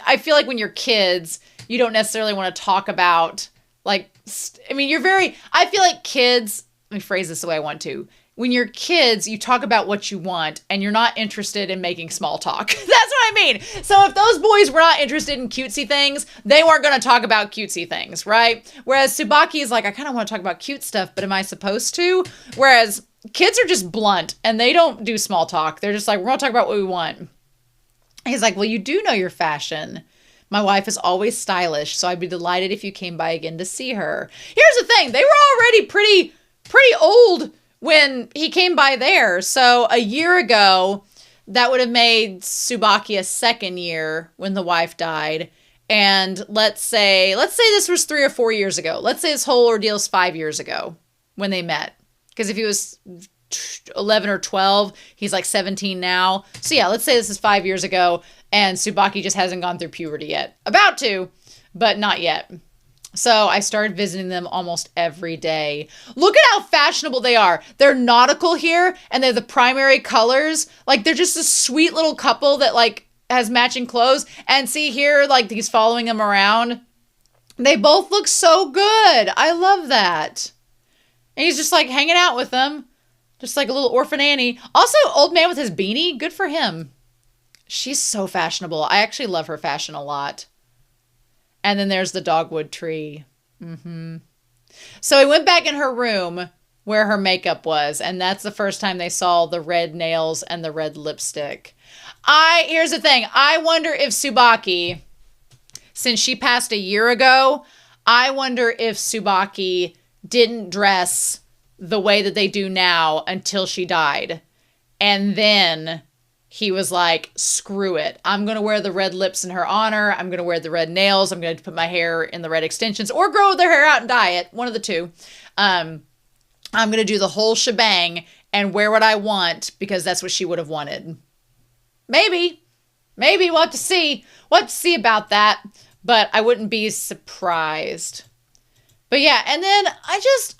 I feel like when you're kids, you don't necessarily want to talk about like, I feel like kids, let me phrase this the way I want to. When you're kids, you talk about what you want and you're not interested in making small talk. That's what I mean. So if those boys were not interested in cutesy things, they weren't going to talk about cutesy things, right? Whereas Tsubaki is like, I kind of want to talk about cute stuff, but am I supposed to? Whereas kids are just blunt and they don't do small talk. They're just like, we're going to talk about what we want. He's like, well, you do know your fashion. My wife is always stylish, so I'd be delighted if you came by again to see her. Here's the thing. They were already pretty old when he came by there. So a year ago, that would have made Tsubaki a second year when the wife died. And let's say this was 3 or 4 years ago. Let's say this whole ordeal is 5 years ago when they met. Because if he was 11 or 12, he's like 17 now. So yeah, let's say this is 5 years ago and Tsubaki just hasn't gone through puberty yet. About to, but not yet. So I started visiting them almost every day. Look at how fashionable they are. They're nautical here and they're the primary colors. Like they're just a sweet little couple that like has matching clothes. And see here, like he's following them around. They both look so good. I love that. And he's just like hanging out with them. Just like a little orphan Annie. Also, old man with his beanie. Good for him. She's so fashionable. I actually love her fashion a lot. And then there's the dogwood tree. So he went back in her room where her makeup was. And that's the first time they saw the red nails and the red lipstick. Here's the thing. I wonder if Tsubaki, since she passed a year ago, I wonder if Tsubaki didn't dress the way that they do now until she died. And then he was like, screw it. I'm going to wear the red lips in her honor. I'm going to wear the red nails. I'm going to put my hair in the red extensions or grow their hair out and dye it. One of the two. I'm going to do the whole shebang and wear what I want because that's what she would have wanted. Maybe we'll have to see. We'll have to see about that. But I wouldn't be surprised. But yeah, and then I just...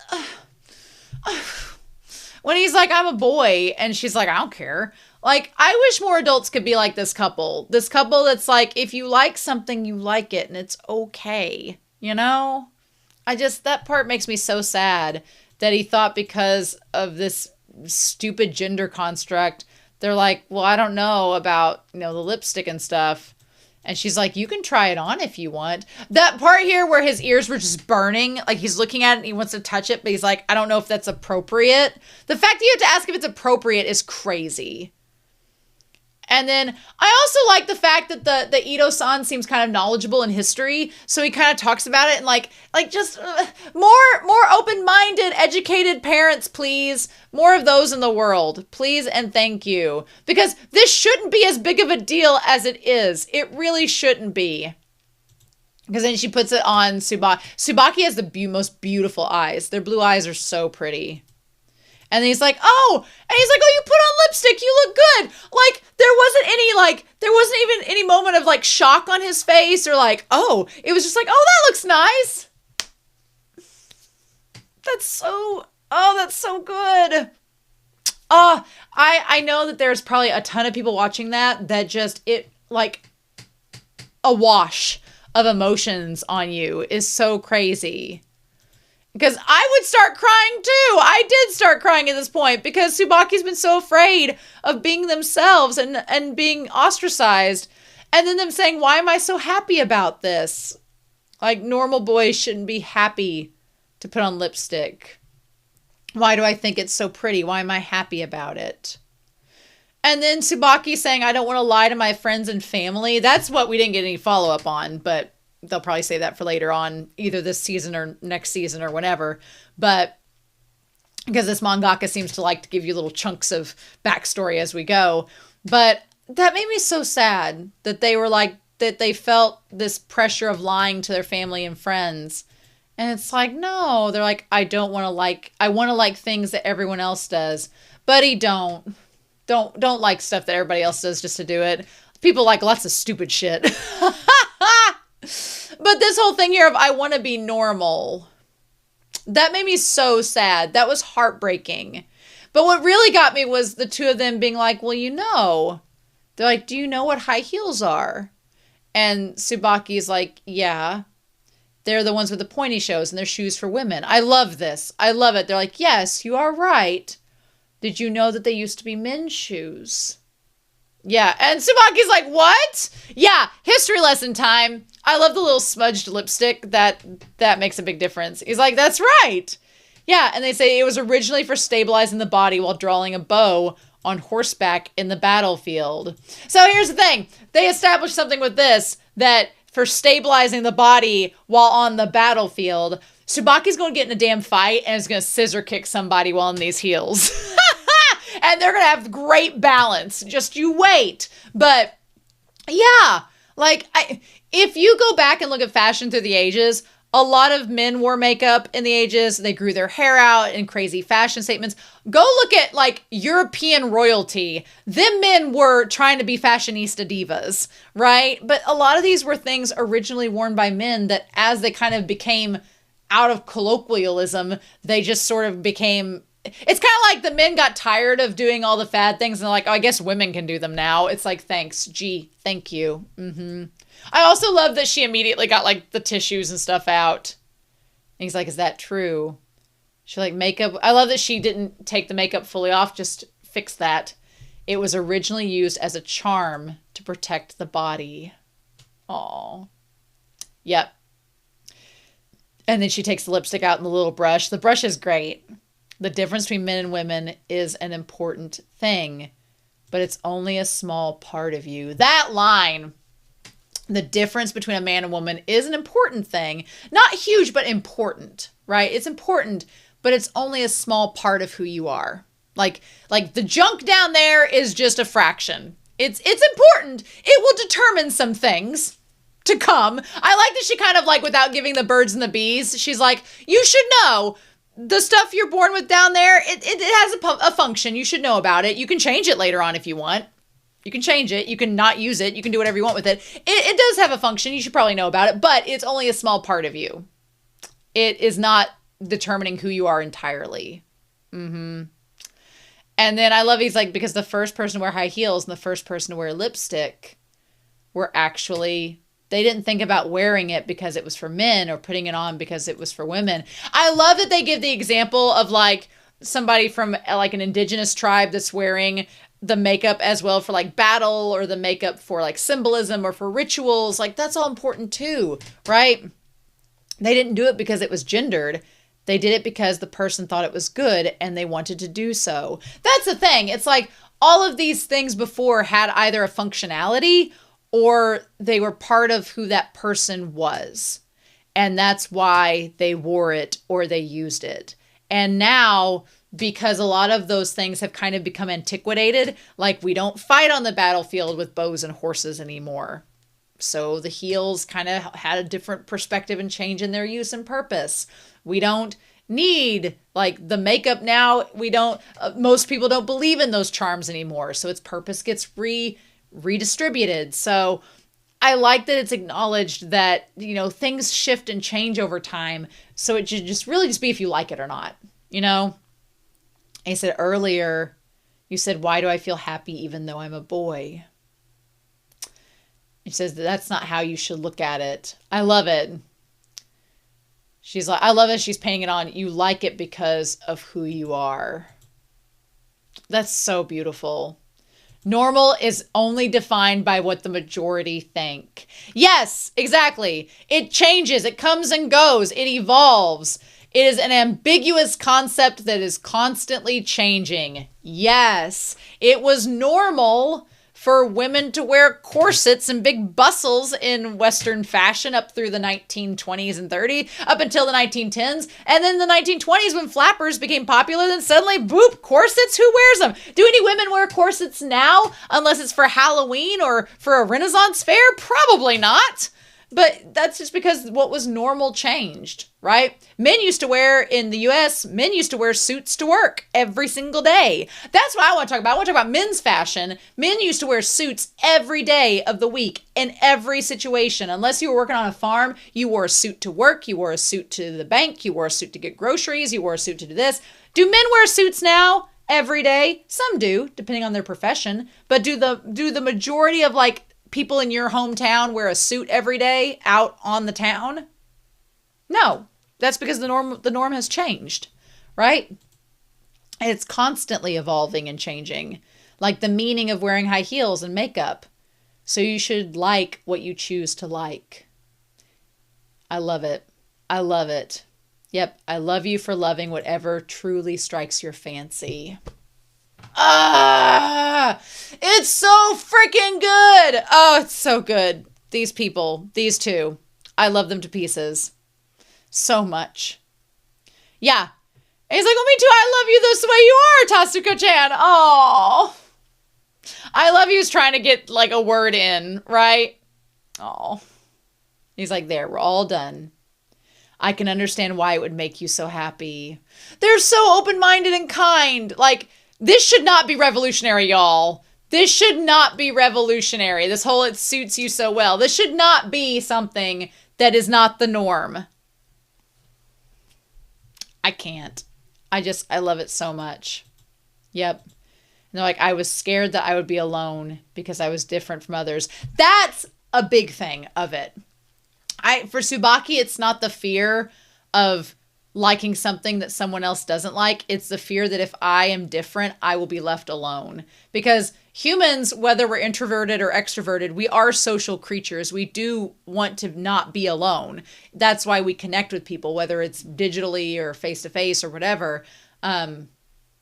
when he's like, I'm a boy, and she's like, I don't care. Like, I wish more adults could be like this couple. This couple that's like, if you like something, you like it, and it's okay. You know? That part makes me so sad that he thought because of this stupid gender construct, they're like, well, I don't know about, the lipstick and stuff. And she's like, you can try it on if you want. That part here where his ears were just burning, like he's looking at it and he wants to touch it, but he's like, I don't know if that's appropriate. The fact that you have to ask if it's appropriate is crazy. And then I also like the fact that the Ido-san seems kind of knowledgeable in history. So he kind of talks about it and like just more open-minded, educated parents, please. More of those in the world, please and thank you. Because this shouldn't be as big of a deal as it is. It really shouldn't be. Because then she puts it on Tsubaki. Tsubaki has the most beautiful eyes. Their blue eyes are so pretty. And he's like, oh, you put on lipstick, you look good. Like, there wasn't even any moment of like shock on his face or like, oh, it was just like, oh, that looks nice. That's so good. I know that there's probably a ton of people watching that just, it like a wash of emotions on you is so crazy. Because I would start crying too. I did start crying at this point because Tsubaki's been so afraid of being themselves and being ostracized. And then them saying, why am I so happy about this? Like, normal boys shouldn't be happy to put on lipstick. Why do I think it's so pretty? Why am I happy about it? And then Tsubaki saying, I don't want to lie to my friends and family. That's what we didn't get any follow-up on, but they'll probably say that for later on, either this season or next season or whatever. But because this mangaka seems to like to give you little chunks of backstory as we go. But that made me so sad that they were like, that they felt this pressure of lying to their family and friends. And it's like, no, they're like, I want to like things that everyone else does. Buddy, don't like stuff that everybody else does just to do it. People like lots of stupid shit. But this whole thing here of I want to be normal, that made me so sad. That was heartbreaking. But what really got me was the two of them being like, well, they're like, do you know what high heels are? And Tsubaki's like, yeah, they're the ones with the pointy shows and they're shoes for women. I love this. I love it. They're like, yes, you are right. Did you know that they used to be men's shoes? Yeah, and Tsubaki's like, what? Yeah, history lesson time. I love the little smudged lipstick. That makes a big difference. He's like, that's right. Yeah, and they say it was originally for stabilizing the body while drawing a bow on horseback in the battlefield. So here's the thing. They established something with this, that for stabilizing the body while on the battlefield, Tsubaki's going to get in a damn fight and is going to scissor kick somebody while in these heels. And they're going to have great balance. Just you wait. But yeah, like if you go back and look at fashion through the ages, a lot of men wore makeup in the ages. They grew their hair out in crazy fashion statements. Go look at like European royalty. Them men were trying to be fashionista divas, right? But a lot of these were things originally worn by men that as they kind of became out of colloquialism, they just sort of became... It's kind of like the men got tired of doing all the fad things and they're like, oh, I guess women can do them now. It's like, thanks. Gee, thank you. I also love that she immediately got like the tissues and stuff out. And he's like, is that true? She like makeup. I love that she didn't take the makeup fully off, just fix that. It was originally used as a charm to protect the body. Aw. Yep. And then she takes the lipstick out in the little brush. The brush is great. The difference between men and women is an important thing, but it's only a small part of you. That line, the difference between a man and woman, is an important thing. Not huge, but important, right? It's important, but it's only a small part of who you are. Like the junk down there is just a fraction. It's important. It will determine some things to come. I like that she kind of like, without giving the birds and the bees, she's like, you should know the stuff you're born with down there, it has a function. You should know about it. You can change it later on if you want. You can change it. You can not use it. You can do whatever you want with it. It does have a function. You should probably know about it, but it's only a small part of you. It is not determining who you are entirely. And then I love, he's like, because the first person to wear high heels and the first person to wear lipstick were actually... They didn't think about wearing it because it was for men or putting it on because it was for women. I love that they give the example of like somebody from like an indigenous tribe that's wearing the makeup as well for like battle, or the makeup for like symbolism or for rituals. Like that's all important too, right? They didn't do it because it was gendered. They did it because the person thought it was good and they wanted to do so. That's the thing. It's like all of these things before had either a functionality or they were part of who that person was. And that's why they wore it or they used it. And now, because a lot of those things have kind of become antiquated, like we don't fight on the battlefield with bows and horses anymore. So the heels kind of had a different perspective and change in their use and purpose. We don't need like the makeup now. We don't, most people don't believe in those charms anymore. So its purpose gets redistributed. So I like that it's acknowledged that, you know, things shift and change over time. So it should just really just be if you like it or not, you know? I said earlier, you said, why do I feel happy even though I'm a boy? It says that's not how you should look at it. I love it. She's like, I love it. She's painting it on. You like it because of who you are. That's so beautiful. Normal is only defined by what the majority think. Yes, exactly. It changes. It comes and goes. It evolves. It is an ambiguous concept that is constantly changing. Yes, it was normal for women to wear corsets and big bustles in Western fashion up through the 1920s and 30s, up until the 1910s. And then the 1920s, when flappers became popular, then suddenly, boop, corsets, who wears them? Do any women wear corsets now, unless it's for Halloween or for a Renaissance fair? Probably not. But that's just because what was normal changed, right? Men used to wear, in the US, men used to wear suits to work every single day. That's what I want to talk about. I want to talk about men's fashion. Men used to wear suits every day of the week in every situation. Unless you were working on a farm, you wore a suit to work, you wore a suit to the bank, you wore a suit to get groceries, you wore a suit to do this. Do men wear suits now every day? Some do, depending on their profession. But do the majority of like people in your hometown wear a suit every day out on the town? No, that's because the norm has changed, right? And it's constantly evolving and changing, like the meaning of wearing high heels and makeup. So you should like what you choose to like. I love it. I love it. Yep, I love you for loving whatever truly strikes your fancy. Ah, it's so freaking good. Oh, it's so good. These people, these two, I love them to pieces. So much. Yeah. And he's like, well, me too. I love you this way you are, Tatsuko-chan. Oh, I love you's trying to get like a word in, right? Oh, he's like, there, we're all done. I can understand why it would make you so happy. They're so open-minded and kind. Like, this should not be revolutionary, y'all. This should not be revolutionary. This whole it suits you so well. This should not be something that is not the norm. I can't. I love it so much. Yep. And they're like, I was scared that I would be alone because I was different from others. That's a big thing of it. For Tsubaki, it's not the fear of liking something that someone else doesn't like. It's the fear that if I am different, I will be left alone. Because humans, whether we're introverted or extroverted, we are social creatures. We do want to not be alone. That's why we connect with people, whether it's digitally or face-to-face or whatever.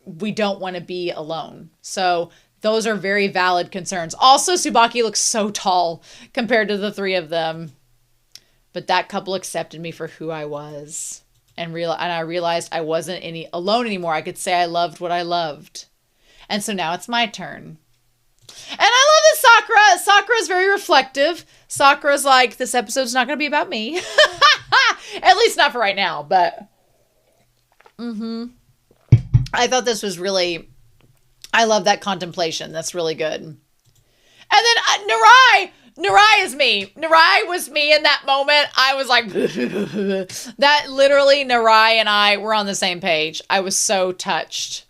We don't want to be alone. So those are very valid concerns. Also, Tsubaki looks so tall compared to the three of them. But that couple accepted me for who I was. And I realized I wasn't alone anymore. I could say I loved what I loved. And so now it's my turn. And I love this Sakura. Sakura is very reflective. Sakura's like, this episode's not going to be about me. At least not for right now. But I thought this was really, I love that contemplation. That's really good. And then Narai is me. Narai was me in that moment. I was like, that literally Narai and I were on the same page. I was so touched.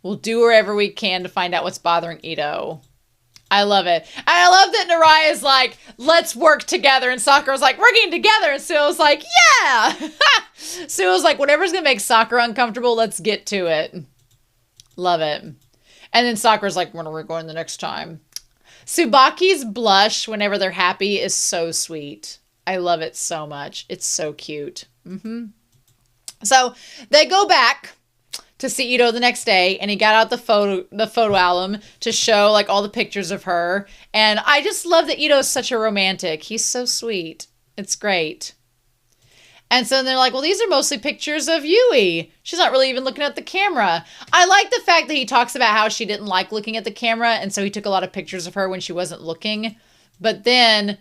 We'll do wherever we can to find out what's bothering Ido. I love it. And I love that Narai is like, let's work together. And Sakura's like, working together. And Suo's like, yeah. Suo's like, whatever's going to make Sakura uncomfortable, let's get to it. Love it. And then Sakura's like, when are we going the next time? Tsubaki's blush whenever they're happy is so sweet. I love it so much. It's so cute. So they go back to see Ido the next day, and he got out the photo album to show like all the pictures of her. And I just love that Ido is such a romantic. He's so sweet. It's great. And so they're like, well, these are mostly pictures of Yui. She's not really even looking at the camera. I like the fact that he talks about how she didn't like looking at the camera, and so he took a lot of pictures of her when she wasn't looking. But then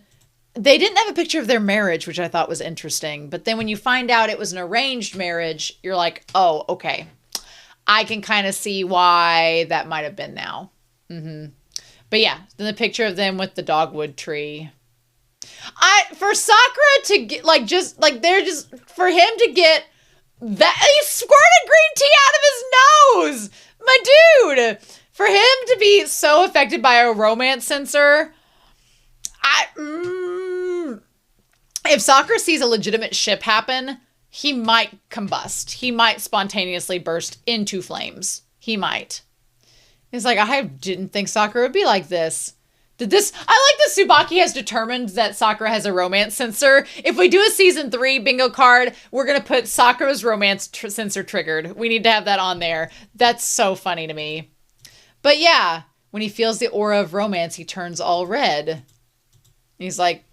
they didn't have a picture of their marriage, which I thought was interesting. But then when you find out it was an arranged marriage, you're like, oh, okay. I can kind of see why that might have been now. But yeah, then the picture of them with the dogwood tree. For Sakura to get, like, just, like, they're just, for him to get that, he squirted green tea out of his nose! My dude! For him to be so affected by a romance censor, if Sakura sees a legitimate ship happen, he might combust. He might spontaneously burst into flames. He might. He's like, I didn't think Sakura would be like this. I like that Tsubaki has determined that Sakura has a romance censor. If we do a season 3 bingo card, we're going to put Sakura's romance censor triggered. We need to have that on there. That's so funny to me. But yeah, when he feels the aura of romance, he turns all red. He's like,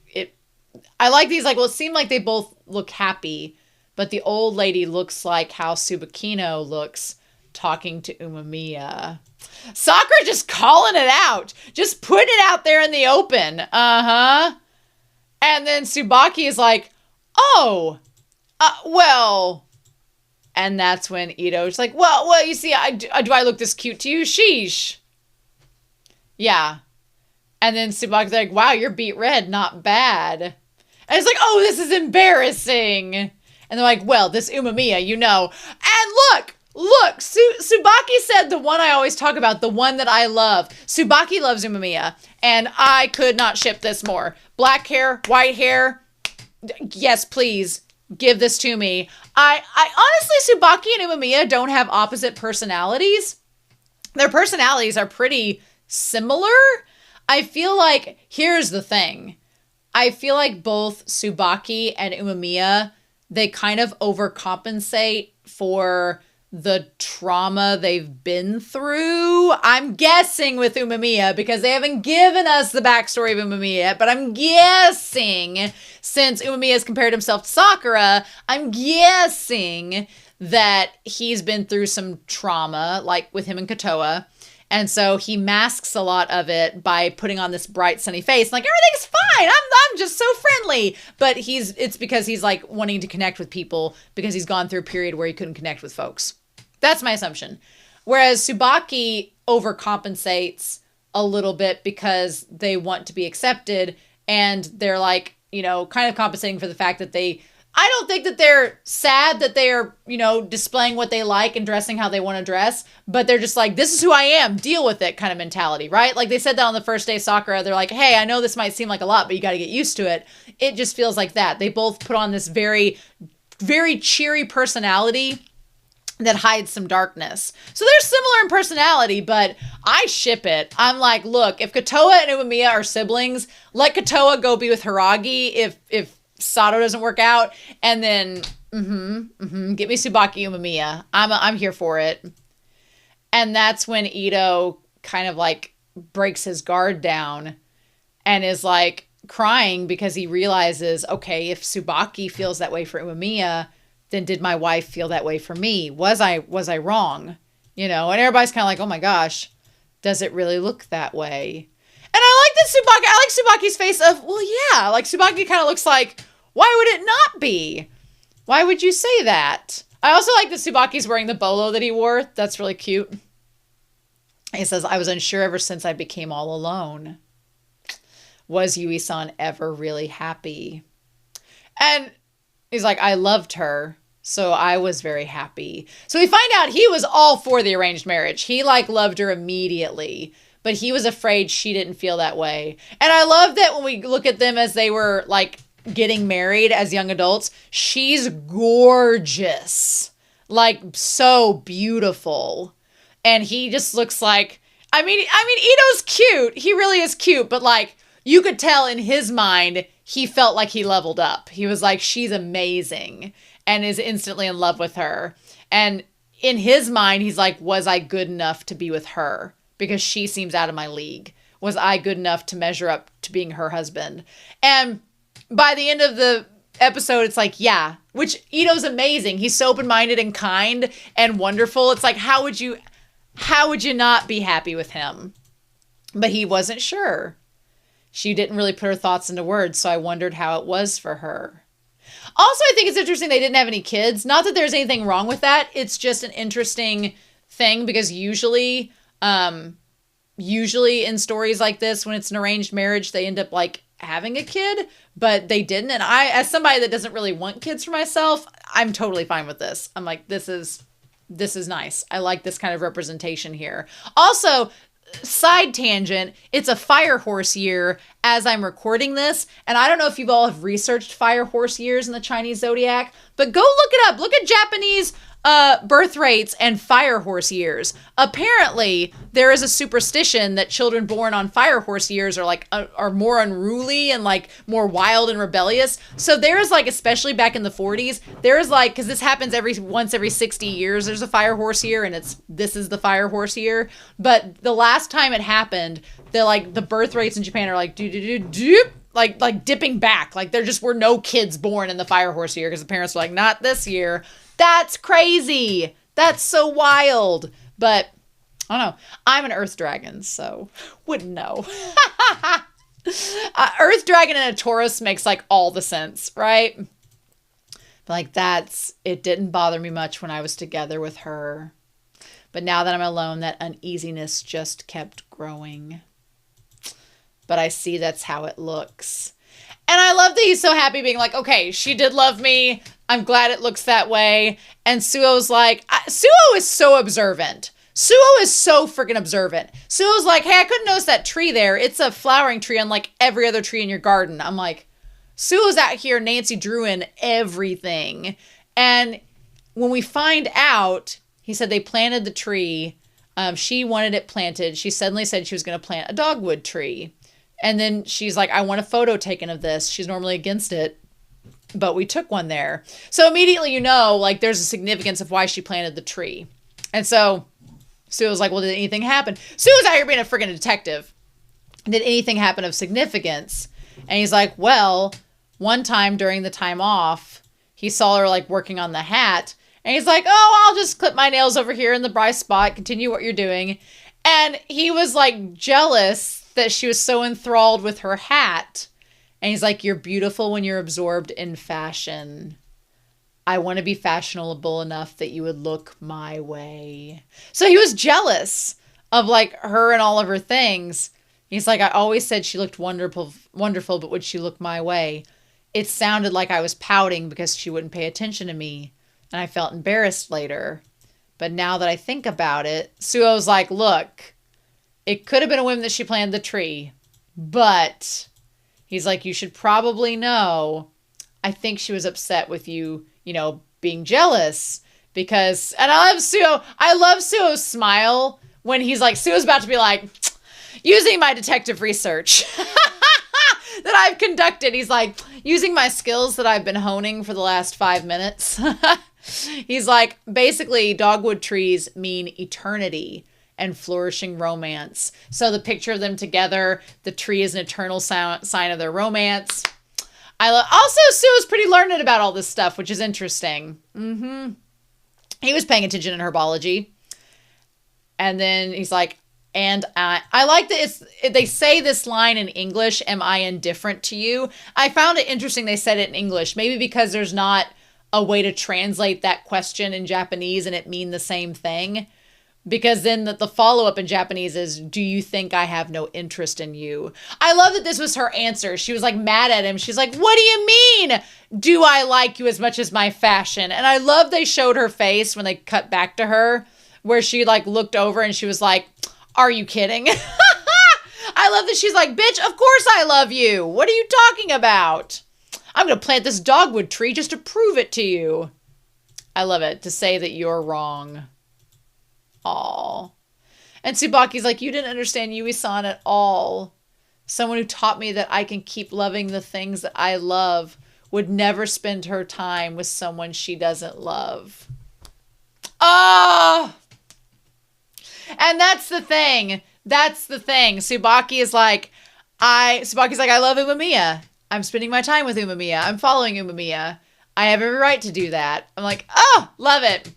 I like these, like, well, it seemed like they both look happy, but the old lady looks like how Tsubakino looks talking to Umemiya. Sakura just calling it out. Just putting it out there in the open. And then Tsubaki is like, oh, well. And that's when Ido's like, well, you see, do I look this cute to you? Sheesh. Yeah. And then Tsubaki's like, wow, you're beet red. Not bad. And it's like, oh, this is embarrassing. And they're like, well, this Umemiya, you know. And look, Tsubaki said the one I always talk about, the one that I love. Tsubaki loves Umemiya, and I could not ship this more. Black hair, white hair, yes, please, give this to me. I honestly, Tsubaki and Umemiya don't have opposite personalities. Their personalities are pretty similar. I feel like, here's the thing. I feel like both Tsubaki and Umemiya, they kind of overcompensate for the trauma they've been through. I'm guessing with Umemiya, because they haven't given us the backstory of Umemiya yet, but I'm guessing, since Umemiya has compared himself to Sakura, I'm guessing that he's been through some trauma, like with him and Kotoa. And so he masks a lot of it by putting on this bright, sunny face. Like, everything's fine. I'm just so friendly. But it's because he's like wanting to connect with people because he's gone through a period where he couldn't connect with folks. That's my assumption. Whereas Tsubaki overcompensates a little bit because they want to be accepted. And they're like, you know, kind of compensating for the fact that I don't think that they're sad that they are, you know, displaying what they like and dressing how they want to dress, but they're just like, this is who I am, deal with it kind of mentality, right? Like they said that on the first day of Sakura, they're like, hey, I know this might seem like a lot, but you got to get used to it. It just feels like that. They both put on this very, very cheery personality that hides some darkness. So they're similar in personality, but I ship it. I'm like, look, if Kotoa and Umemiya are siblings, let Kotoa go be with Hiragi if Sato doesn't work out, and then get me Tsubaki Umemiya. I'm here for it. And that's when Ido kind of like breaks his guard down and is like crying because he realizes, okay, if Tsubaki feels that way for Umemiya, then did my wife feel that way for me? Was I wrong? You know, and everybody's kind of like, oh my gosh, does it really look that way? And I like that Tsubaki, I like Tsubaki's face of, well, yeah, like Tsubaki kind of looks like, why would it not be? Why would you say that? I also like that Tsubaki's wearing the bolo that he wore. That's really cute. He says, I was unsure ever since I became all alone. Was Yui-san ever really happy? And he's like, I loved her, so I was very happy. So we find out he was all for the arranged marriage. He like loved her immediately, but he was afraid she didn't feel that way. And I love that when we look at them as they were like getting married as young adults, she's gorgeous, like so beautiful, and he just looks like, Ito's cute. He really is cute, but like you could tell in his mind, he felt like he leveled up. He was like, she's amazing and is instantly in love with her. And in his mind, he's like, was I good enough to be with her? Because she seems out of my league. Was I good enough to measure up to being her husband? And by the end of the episode, it's like, yeah, which Ito's amazing. He's so open-minded and kind and wonderful. It's like, how would you not be happy with him? But he wasn't sure. She didn't really put her thoughts into words, so I wondered how it was for her. Also, I think it's interesting they didn't have any kids. Not that there's anything wrong with that. It's just an interesting thing because usually in stories like this, when it's an arranged marriage, they end up like having a kid, but they didn't. And I, as somebody that doesn't really want kids for myself, I'm totally fine with this. I'm like, this is nice. I like this kind of representation here. Also, side tangent, it's a fire horse year as I'm recording this. And I don't know if you've all have researched fire horse years in the Chinese zodiac, but go look it up. Look at Japanese birth rates and fire horse years. Apparently, there is a superstition that children born on fire horse years are more unruly and like more wild and rebellious. So there is like, especially back in the 40s, there is like, because this happens once every 60 years, there's a fire horse year, and this is the fire horse year. But the last time it happened, the birth rates in Japan are like like dipping back. Like there just were no kids born in the fire horse year because the parents were like, not this year. That's crazy. That's so wild. But I don't know. I'm an Earth Dragon, so wouldn't know. Earth Dragon and a Taurus makes like all the sense, right? But like it didn't bother me much when I was together with her. But now that I'm alone, that uneasiness just kept growing. But I see that's how it looks. And I love that he's so happy being like, okay, she did love me. I'm glad it looks that way. And Suo's like, Suo is so observant. Suo is so freaking observant. Suo's like, hey, I couldn't notice that tree there. It's a flowering tree unlike every other tree in your garden. I'm like, Suo's out here Nancy Drewing everything. And when we find out, he said they planted the tree. She wanted it planted. She suddenly said she was going to plant a dogwood tree. And then she's like, I want a photo taken of this. She's normally against it, but we took one there. So immediately, like there's a significance of why she planted the tree. And so Sue was like, well, did anything happen? Sue was out here being a freaking detective. Did anything happen of significance? And he's like, well, one time during the time off, he saw her like working on the hat. And he's like, oh, I'll just clip my nails over here in the bright spot. Continue what you're doing. And he was like jealous that she was so enthralled with her hat. And he's like, you're beautiful when you're absorbed in fashion. I want to be fashionable enough that you would look my way. So he was jealous of like her and all of her things. He's like, I always said she looked wonderful, but would she look my way? It sounded like I was pouting because she wouldn't pay attention to me. And I felt embarrassed later. But now that I think about it, Suo's like, look, it could have been a whim that she planted the tree, but he's like, you should probably know, I think she was upset with you, being jealous because, and I love Suo's smile when he's like, Suo's about to be like, using my detective research that I've conducted. He's like, using my skills that I've been honing for the last 5 minutes. He's like, basically dogwood trees mean eternity and flourishing romance. So the picture of them together, the tree is an eternal sign of their romance. Also, Sue is pretty learned about all this stuff, which is interesting. He was paying attention in herbology. And then he's like, and I like that they say this line in English, am I indifferent to you? I found it interesting they said it in English, maybe because there's not a way to translate that question in Japanese and it mean the same thing. Because then the follow-up in Japanese is, do you think I have no interest in you? I love that this was her answer. She was like mad at him. She's like, what do you mean? Do I like you as much as my fashion? And I love they showed her face when they cut back to her where she like looked over and she was like, are you kidding? I love that she's like, bitch, of course I love you. What are you talking about? I'm going to plant this dogwood tree just to prove it to you. I love it. To say that you're wrong. Aw. And Tsubaki's like, you didn't understand Yui-san at all. Someone who taught me that I can keep loving the things that I love would never spend her time with someone she doesn't love. Ah! And that's the thing. That's the thing. Tsubaki's like, I love Umemiya. I'm spending my time with Umemiya. I'm following Umemiya. I have every right to do that. I'm like, oh, love it.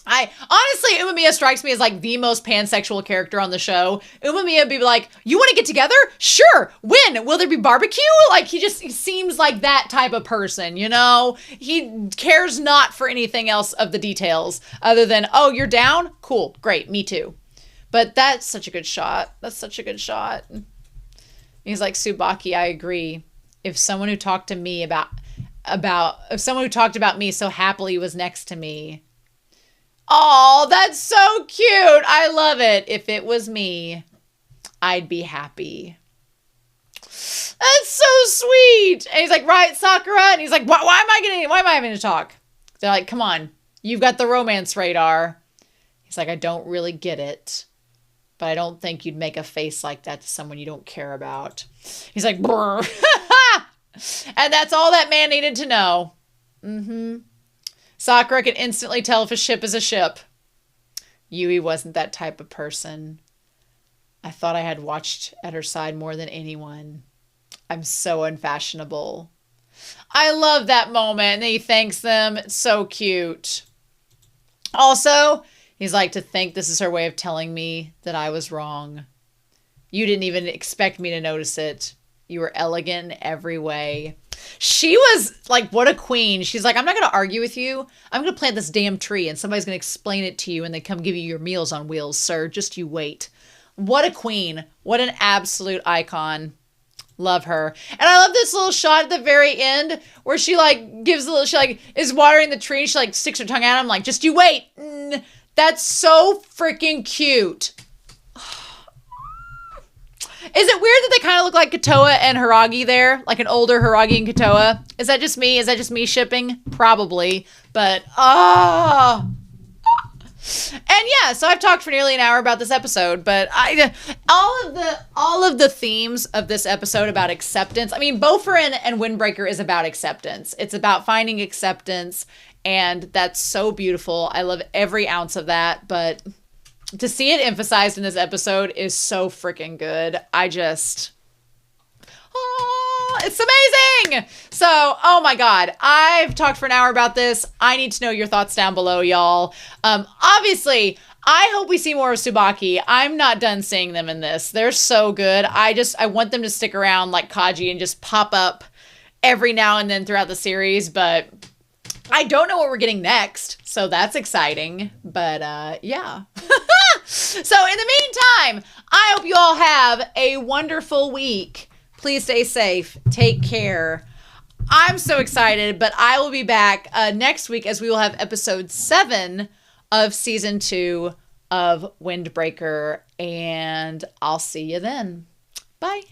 Honestly, Umemiya strikes me as like the most pansexual character on the show. Umemiya would be like, you want to get together? Sure. When? Will there be barbecue? Like, he seems like that type of person, you know? He cares not for anything else of the details other than, oh, you're down? Cool. Great. Me too. But that's such a good shot. That's such a good shot. He's like, Tsubaki, I agree. If someone who talked to me if someone who talked about me so happily was next to me. Oh, that's so cute. I love it. If it was me, I'd be happy. That's so sweet. And he's like, right, Sakura? And he's like, why am I having to talk? They're like, come on, you've got the romance radar. He's like, I don't really get it, but I don't think you'd make a face like that to someone you don't care about. He's like, brr. And that's all that man needed to know. Sakura can instantly tell if a ship is a ship. Yui wasn't that type of person. I thought I had watched at her side more than anyone. I'm so unfashionable. I love that moment. And he thanks them. It's so cute. Also, he's like, to think this is her way of telling me that I was wrong. You didn't even expect me to notice it. You were elegant in every way. She was like, what a queen. She's like, I'm not going to argue with you. I'm going to plant this damn tree and somebody's going to explain it to you and they come give you your meals on wheels, sir. Just you wait. What a queen. What an absolute icon. Love her. And I love this little shot at the very end where she like gives a little, she like is watering the tree. She like sticks her tongue out. I'm like, just you wait. That's so freaking cute. Is it weird that they kind of look like Kotoa and Hiragi there? Like an older Hiragi and Kotoa? Is that just me? Is that just me shipping? Probably. But, And yeah, so I've talked for nearly an hour about this episode, but all of the themes of this episode about acceptance. I mean, Bofur and Windbreaker is about acceptance. It's about finding acceptance, and that's so beautiful. I love every ounce of that, but to see it emphasized in this episode is so freaking good. It's amazing. So, oh my God, I've talked for an hour about this. I need to know your thoughts down below, y'all. Obviously, I hope we see more of Tsubaki. I'm not done seeing them in this. They're so good. I want them to stick around like Kaji and just pop up every now and then throughout the series, but I don't know what we're getting next, so that's exciting. But yeah. So in the meantime, I hope you all have a wonderful week. Please stay safe. Take care. I'm so excited, but I will be back next week as we will have episode 7 of season 2 of Windbreaker, and I'll see you then. Bye.